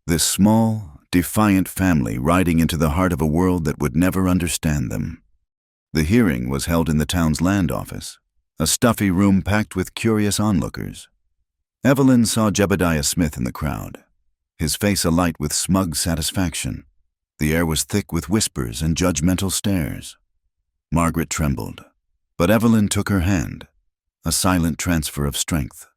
This small, defiant family riding into the heart of a world that would never understand them. The hearing was held in the town's land office, a stuffy room packed with curious onlookers. Evelyn saw Jebediah Smith in the crowd, his face alight with smug satisfaction. The air was thick with whispers and judgmental stares. Margaret trembled, but Evelyn took her hand, a silent transfer of strength.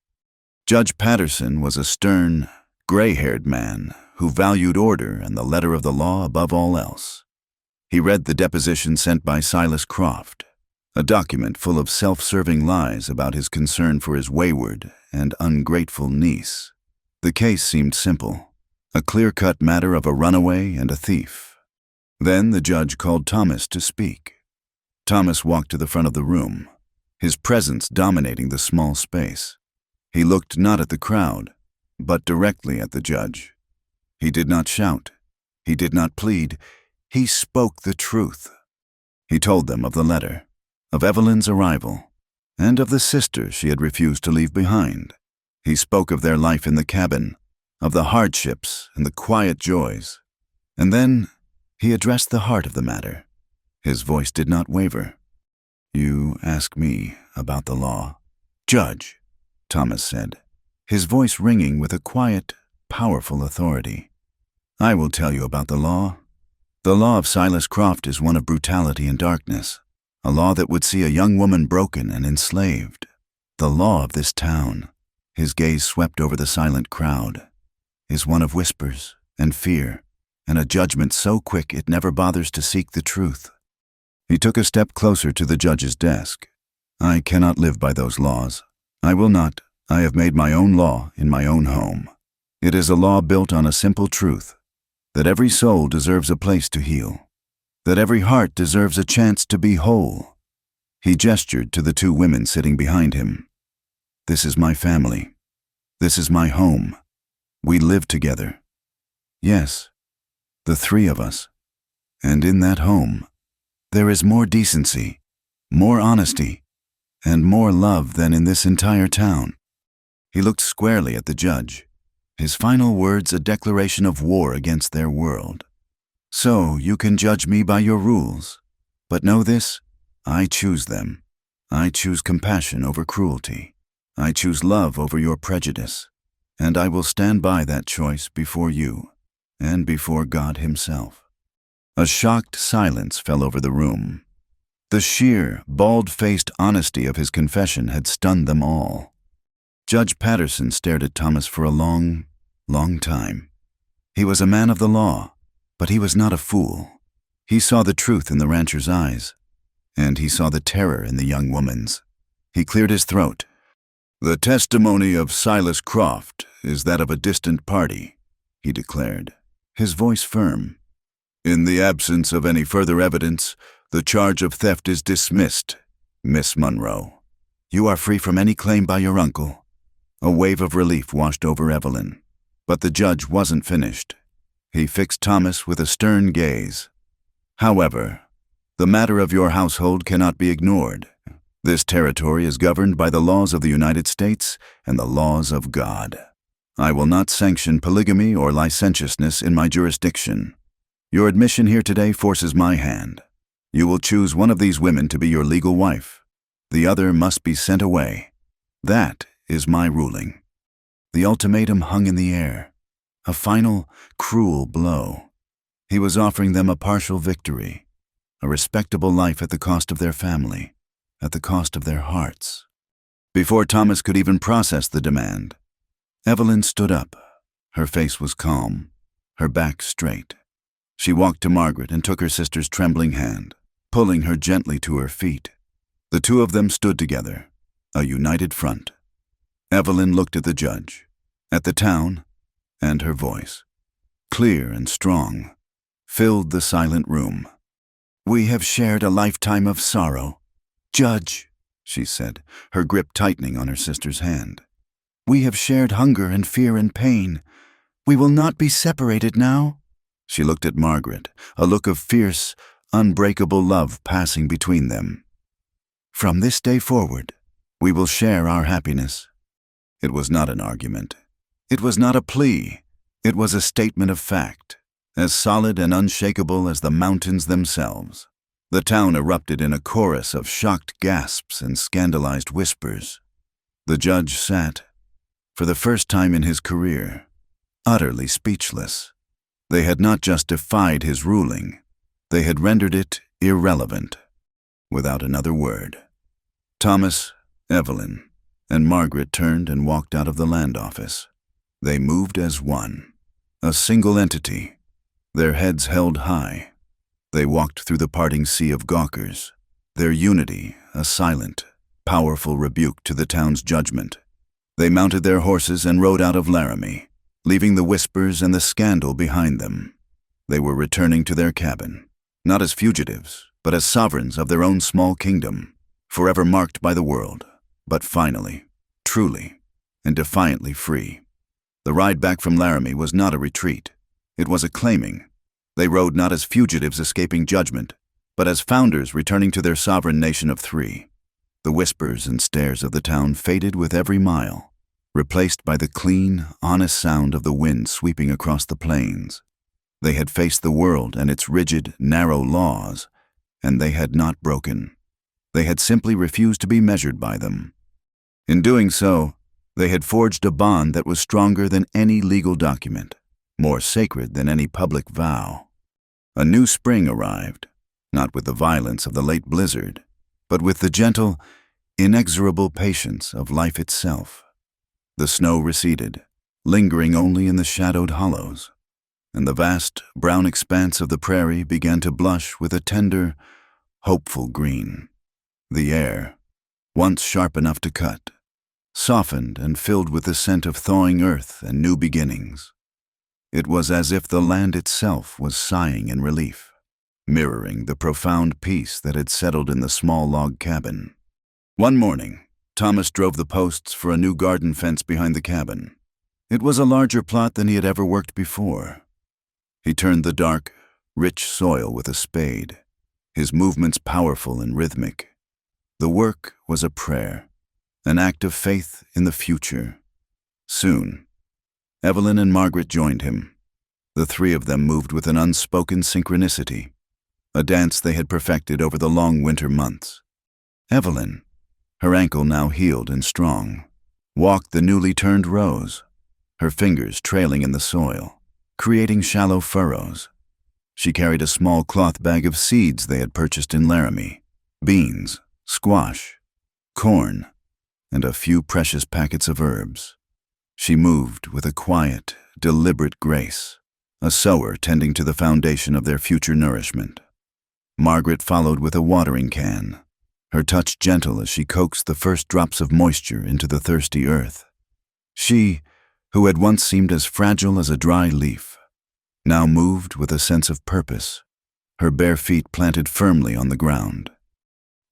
Judge Patterson was a stern, gray-haired man who valued order and the letter of the law above all else. He read the deposition sent by Silas Croft, a document full of self-serving lies about his concern for his wayward and ungrateful niece. The case seemed simple, a clear-cut matter of a runaway and a thief. Then the judge called Thomas to speak. Thomas walked to the front of the room, his presence dominating the small space. He looked not at the crowd, but directly at the judge. He did not shout. He did not plead. He spoke the truth. He told them of the letter, of Evelyn's arrival, and of the sister she had refused to leave behind. He spoke of their life in the cabin, of the hardships and the quiet joys. And then he addressed the heart of the matter. His voice did not waver. "You ask me about the law." "Judge," Thomas said, his voice ringing with a quiet, powerful authority. "I will tell you about the law. The law of Silas Croft is one of brutality and darkness, a law that would see a young woman broken and enslaved. The law of this town," his gaze swept over the silent crowd, "is one of whispers and fear, and a judgment so quick it never bothers to seek the truth." He took a step closer to the judge's desk. "I cannot live by those laws. I will not. I have made my own law in my own home. It is a law built on a simple truth, that every soul deserves a place to heal, that every heart deserves a chance to be whole." He gestured to the two women sitting behind him. "This is my family. This is my home. We live together. Yes, the three of us. And in that home, there is more decency, more honesty, and more love than in this entire town." He looked squarely at the judge, his final words a declaration of war against their world. "So you can judge me by your rules, but know this, I choose them. I choose compassion over cruelty. I choose love over your prejudice, and I will stand by that choice before you and before God Himself." A shocked silence fell over the room. The sheer, bald-faced honesty of his confession had stunned them all. Judge Patterson stared at Thomas for a long, long time. He was a man of the law, but he was not a fool. He saw the truth in the rancher's eyes, and he saw the terror in the young woman's. He cleared his throat. "The testimony of Silas Croft is that of a distant party," he declared, his voice firm. "In the absence of any further evidence, the charge of theft is dismissed, Miss Monroe. You are free from any claim by your uncle." A wave of relief washed over Evelyn, but the judge wasn't finished. He fixed Thomas with a stern gaze. "However, the matter of your household cannot be ignored. This territory is governed by the laws of the United States and the laws of God. I will not sanction polygamy or licentiousness in my jurisdiction. Your admission here today forces my hand. You will choose one of these women to be your legal wife. The other must be sent away. That is my ruling." The ultimatum hung in the air, a final, cruel blow. He was offering them a partial victory, a respectable life at the cost of their family, at the cost of their hearts. Before Thomas could even process the demand, Evelyn stood up. Her face was calm, her back straight. She walked to Margaret and took her sister's trembling hand, pulling her gently to her feet. The two of them stood together, a united front. Evelyn looked at the judge, at the town, and her voice, clear and strong, filled the silent room. "We have shared a lifetime of sorrow. Judge," she said, her grip tightening on her sister's hand. "We have shared hunger and fear and pain. We will not be separated now." She looked at Margaret, a look of fierce, unbreakable love passing between them. "From this day forward, we will share our happiness." It was not an argument. It was not a plea. It was a statement of fact, as solid and unshakable as the mountains themselves. The town erupted in a chorus of shocked gasps and scandalized whispers. The judge sat, for the first time in his career, utterly speechless. They had not just defied his ruling, they had rendered it irrelevant, without another word. Thomas, Evelyn, and Margaret turned and walked out of the land office. They moved as one, a single entity, their heads held high. They walked through the parting sea of gawkers, their unity a silent, powerful rebuke to the town's judgment. They mounted their horses and rode out of Laramie, leaving the whispers and the scandal behind them. They were returning to their cabin, not as fugitives, but as sovereigns of their own small kingdom, forever marked by the world, but finally, truly, and defiantly free. The ride back from Laramie was not a retreat. It was a claiming. They rode not as fugitives escaping judgment, but as founders returning to their sovereign nation of three. The whispers and stares of the town faded with every mile, replaced by the clean, honest sound of the wind sweeping across the plains. They had faced the world and its rigid, narrow laws, and they had not broken. They had simply refused to be measured by them. In doing so, they had forged a bond that was stronger than any legal document, more sacred than any public vow. A new spring arrived, not with the violence of the late blizzard, but with the gentle, inexorable patience of life itself. The snow receded, lingering only in the shadowed hollows, and the vast, brown expanse of the prairie began to blush with a tender, hopeful green. The air, once sharp enough to cut, softened and filled with the scent of thawing earth and new beginnings. It was as if the land itself was sighing in relief, mirroring the profound peace that had settled in the small log cabin. One morning, Thomas drove the posts for a new garden fence behind the cabin. It was a larger plot than he had ever worked before. He turned the dark, rich soil with a spade, his movements powerful and rhythmic. The work was a prayer, an act of faith in the future. Soon, Evelyn and Margaret joined him. The three of them moved with an unspoken synchronicity, a dance they had perfected over the long winter months. Evelyn, her ankle now healed and strong, walked the newly turned rows, her fingers trailing in the soil, creating shallow furrows. She carried a small cloth bag of seeds they had purchased in Laramie, beans, squash, corn, and a few precious packets of herbs. She moved with a quiet, deliberate grace, a sower tending to the foundation of their future nourishment. Margaret followed with a watering can, her touch gentle as she coaxed the first drops of moisture into the thirsty earth. She, who had once seemed as fragile as a dry leaf, now moved with a sense of purpose, her bare feet planted firmly on the ground.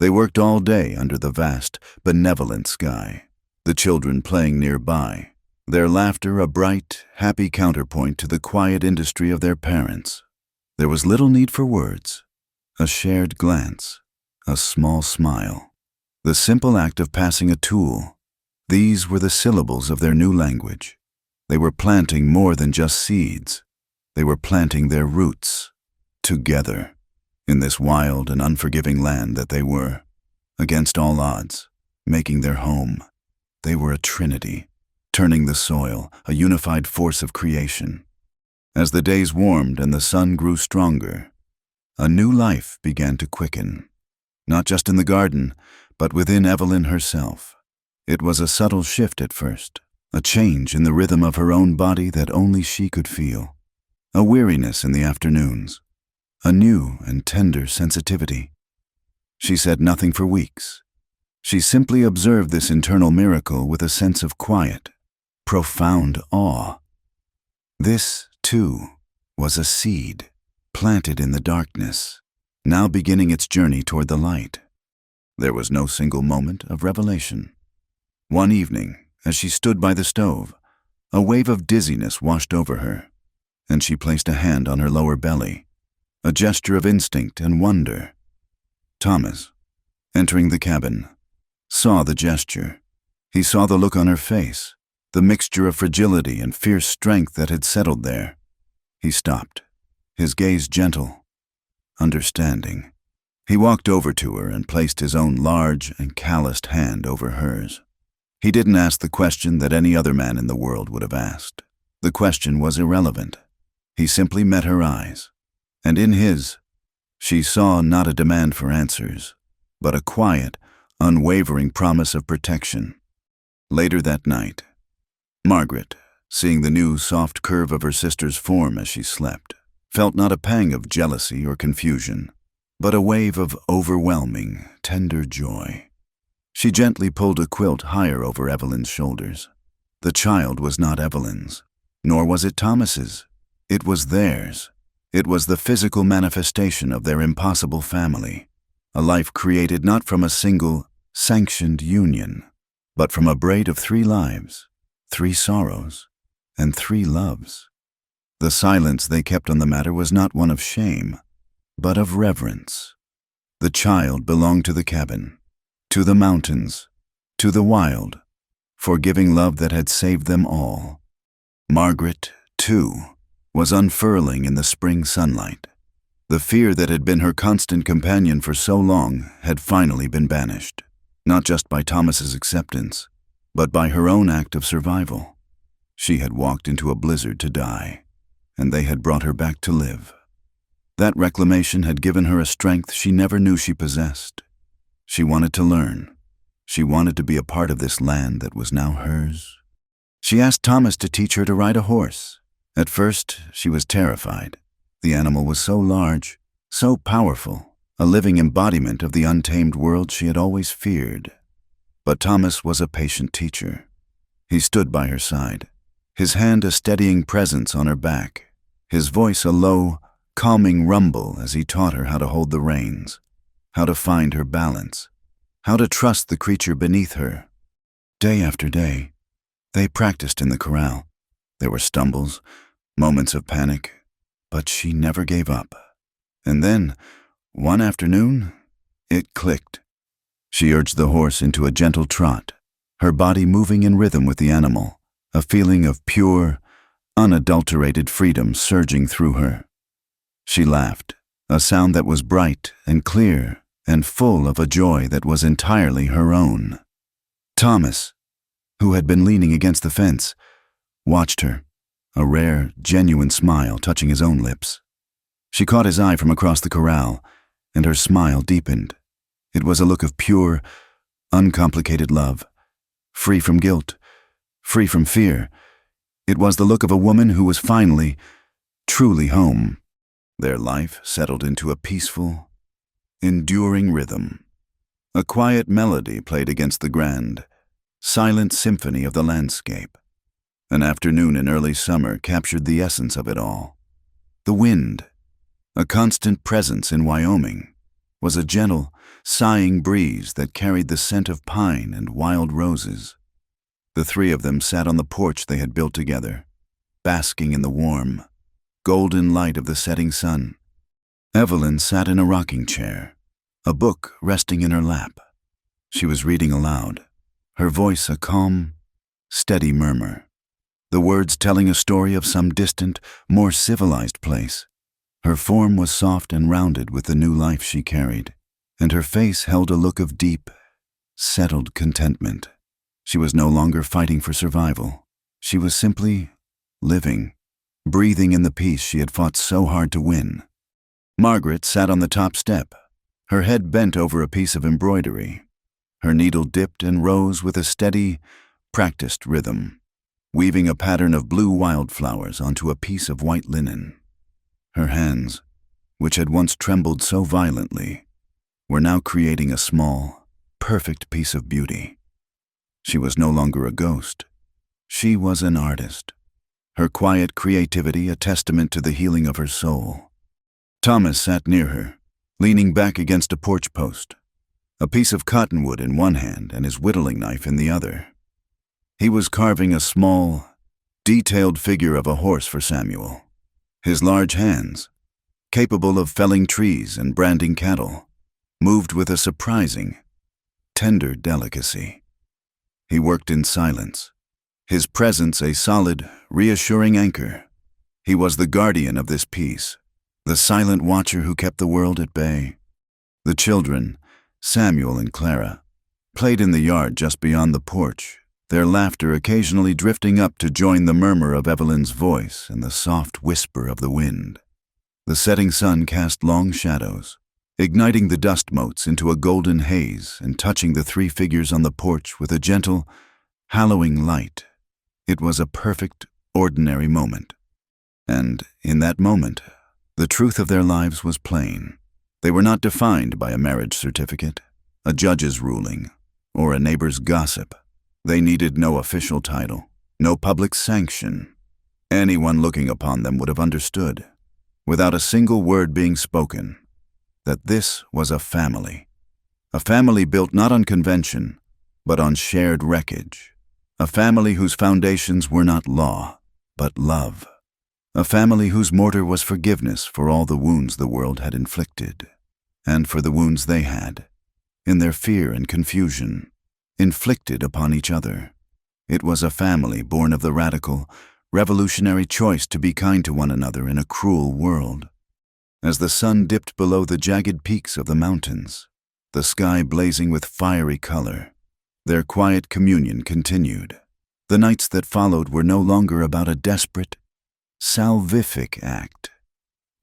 They worked all day under the vast, benevolent sky, the children playing nearby, their laughter a bright, happy counterpoint to the quiet industry of their parents. There was little need for words, a shared glance, a small smile, the simple act of passing a tool. These were the syllables of their new language. They were planting more than just seeds. They were planting their roots, together. In this wild and unforgiving land that they were, against all odds, making their home, they were a trinity, turning the soil, a unified force of creation. As the days warmed and the sun grew stronger, a new life began to quicken, not just in the garden, but within Evelyn herself. It was a subtle shift at first, a change in the rhythm of her own body that only she could feel, a weariness in the afternoons, a new and tender sensitivity. She said nothing for weeks. She simply observed this internal miracle with a sense of quiet, profound awe. This, too, was a seed, planted in the darkness, now beginning its journey toward the light. There was no single moment of revelation. One evening, as she stood by the stove, a wave of dizziness washed over her, and she placed a hand on her lower belly, a gesture of instinct and wonder. Thomas, entering the cabin, saw the gesture. He saw the look on her face, the mixture of fragility and fierce strength that had settled there. He stopped, his gaze gentle, understanding. He walked over to her and placed his own large and calloused hand over hers. He didn't ask the question that any other man in the world would have asked. The question was irrelevant. He simply met her eyes, and in his, she saw not a demand for answers, but a quiet, unwavering promise of protection. Later that night, Margaret, seeing the new soft curve of her sister's form as she slept, felt not a pang of jealousy or confusion, but a wave of overwhelming, tender joy. She gently pulled a quilt higher over Evelyn's shoulders. The child was not Evelyn's, nor was it Thomas's. It was theirs. It was the physical manifestation of their impossible family, a life created not from a single, sanctioned union, but from a braid of 3 lives, 3 sorrows, and 3 loves. The silence they kept on the matter was not one of shame, but of reverence. The child belonged to the cabin, to the mountains, to the wild, forgiving love that had saved them all. Margaret, too, was unfurling in the spring sunlight. The fear that had been her constant companion for so long had finally been banished, not just by Thomas's acceptance, but by her own act of survival. She had walked into a blizzard to die, and they had brought her back to live. That reclamation had given her a strength she never knew she possessed. She wanted to learn. She wanted to be a part of this land that was now hers. She asked Thomas to teach her to ride a horse. At first, she was terrified. The animal was so large, so powerful, a living embodiment of the untamed world she had always feared. But Thomas was a patient teacher. He stood by her side, his hand a steadying presence on her back, his voice a low, calming rumble as he taught her how to hold the reins, how to find her balance, how to trust the creature beneath her. Day after day, they practiced in the corral. There were stumbles, moments of panic, but she never gave up. And then, one afternoon, it clicked. She urged the horse into a gentle trot, her body moving in rhythm with the animal, a feeling of pure, unadulterated freedom surging through her. She laughed, a sound that was bright and clear and full of a joy that was entirely her own. Thomas, who had been leaning against the fence, watched her, a rare, genuine smile touching his own lips. She caught his eye from across the corral, and her smile deepened. It was a look of pure, uncomplicated love, free from guilt, free from fear. It was the look of a woman who was finally, truly home. Their life settled into a peaceful, enduring rhythm. A quiet melody played against the grand, silent symphony of the landscape. An afternoon in early summer captured the essence of it all. The wind, a constant presence in Wyoming, was a gentle, sighing breeze that carried the scent of pine and wild roses. The 3 of them sat on the porch they had built together, basking in the warm, golden light of the setting sun. Evelyn sat in a rocking chair, a book resting in her lap. She was reading aloud, her voice a calm, steady murmur, the words telling a story of some distant, more civilized place, Her form was soft and rounded with the new life she carried, and her face held a look of deep, settled contentment. She was no longer fighting for survival. She was simply living, breathing in the peace she had fought so hard to win. Margaret sat on the top step, her head bent over a piece of embroidery. Her needle dipped and rose with a steady, practiced rhythm, weaving a pattern of blue wildflowers onto a piece of white linen. Her hands, which had once trembled so violently, were now creating a small, perfect piece of beauty. She was no longer a ghost. She was an artist, her quiet creativity a testament to the healing of her soul. Thomas sat near her, leaning back against a porch post, a piece of cottonwood in one hand and his whittling knife in the other. He was carving a small, detailed figure of a horse for Samuel. His large hands, capable of felling trees and branding cattle, moved with a surprising, tender delicacy. He worked in silence, his presence a solid, reassuring anchor. He was the guardian of this piece, the silent watcher who kept the world at bay. The children, Samuel and Clara, played in the yard just beyond the porch, their laughter occasionally drifting up to join the murmur of Evelyn's voice and the soft whisper of the wind. The setting sun cast long shadows, igniting the dust motes into a golden haze and touching the three figures on the porch with a gentle, hallowing light. It was a perfect, ordinary moment. And in that moment, the truth of their lives was plain. They were not defined by a marriage certificate, a judge's ruling, or a neighbor's gossip. They needed no official title, no public sanction. Anyone looking upon them would have understood, without a single word being spoken, that this was a family built not on convention, but on shared wreckage, a family whose foundations were not law, but love, a family whose mortar was forgiveness for all the wounds the world had inflicted, and for the wounds they had, in their fear and confusion, inflicted upon each other. It was a family born of the radical, revolutionary choice to be kind to one another in a cruel world. As the sun dipped below the jagged peaks of the mountains, the sky blazing with fiery color, their quiet communion continued. The nights that followed were no longer about a desperate, salvific act.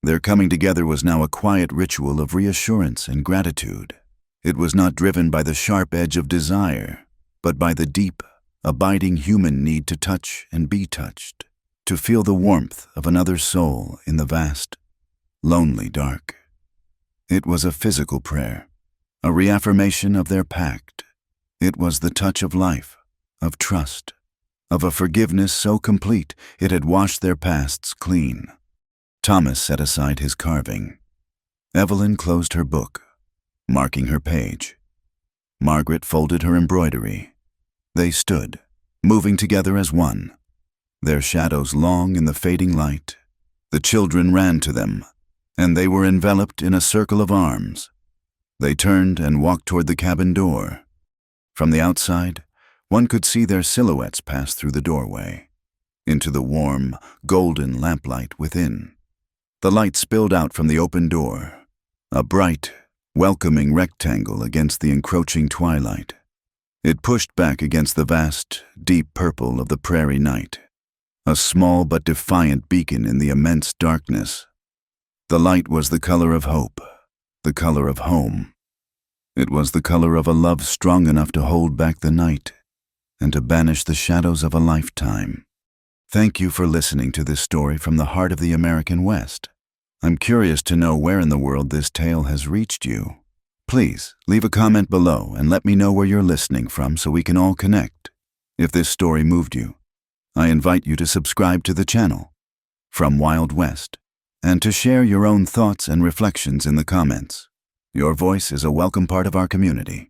Their coming together was now a quiet ritual of reassurance and gratitude. It was not driven by the sharp edge of desire, but by the deep, abiding human need to touch and be touched, to feel the warmth of another soul in the vast, lonely dark. It was a physical prayer, a reaffirmation of their pact. It was the touch of life, of trust, of a forgiveness so complete it had washed their pasts clean. Thomas set aside his carving. Evelyn closed her book, marking her page. Margaret folded her embroidery. They stood, moving together as one, their shadows long in the fading light. The children ran to them, and they were enveloped in a circle of arms. They turned and walked toward the cabin door. From the outside, one could see their silhouettes pass through the doorway, into the warm, golden lamplight within. The light spilled out from the open door, a bright, welcoming rectangle against the encroaching twilight. It pushed back against the vast, deep purple of the prairie night, a small but defiant beacon in the immense darkness. The light was the color of hope, the color of home. It was the color of a love strong enough to hold back the night and to banish the shadows of a lifetime. Thank you for listening to this story from the heart of the American West. I'm curious to know where in the world this tale has reached you. Please leave a comment below and let me know where you're listening from so we can all connect. If this story moved you, I invite you to subscribe to the channel, From Wild West, and to share your own thoughts and reflections in the comments. Your voice is a welcome part of our community.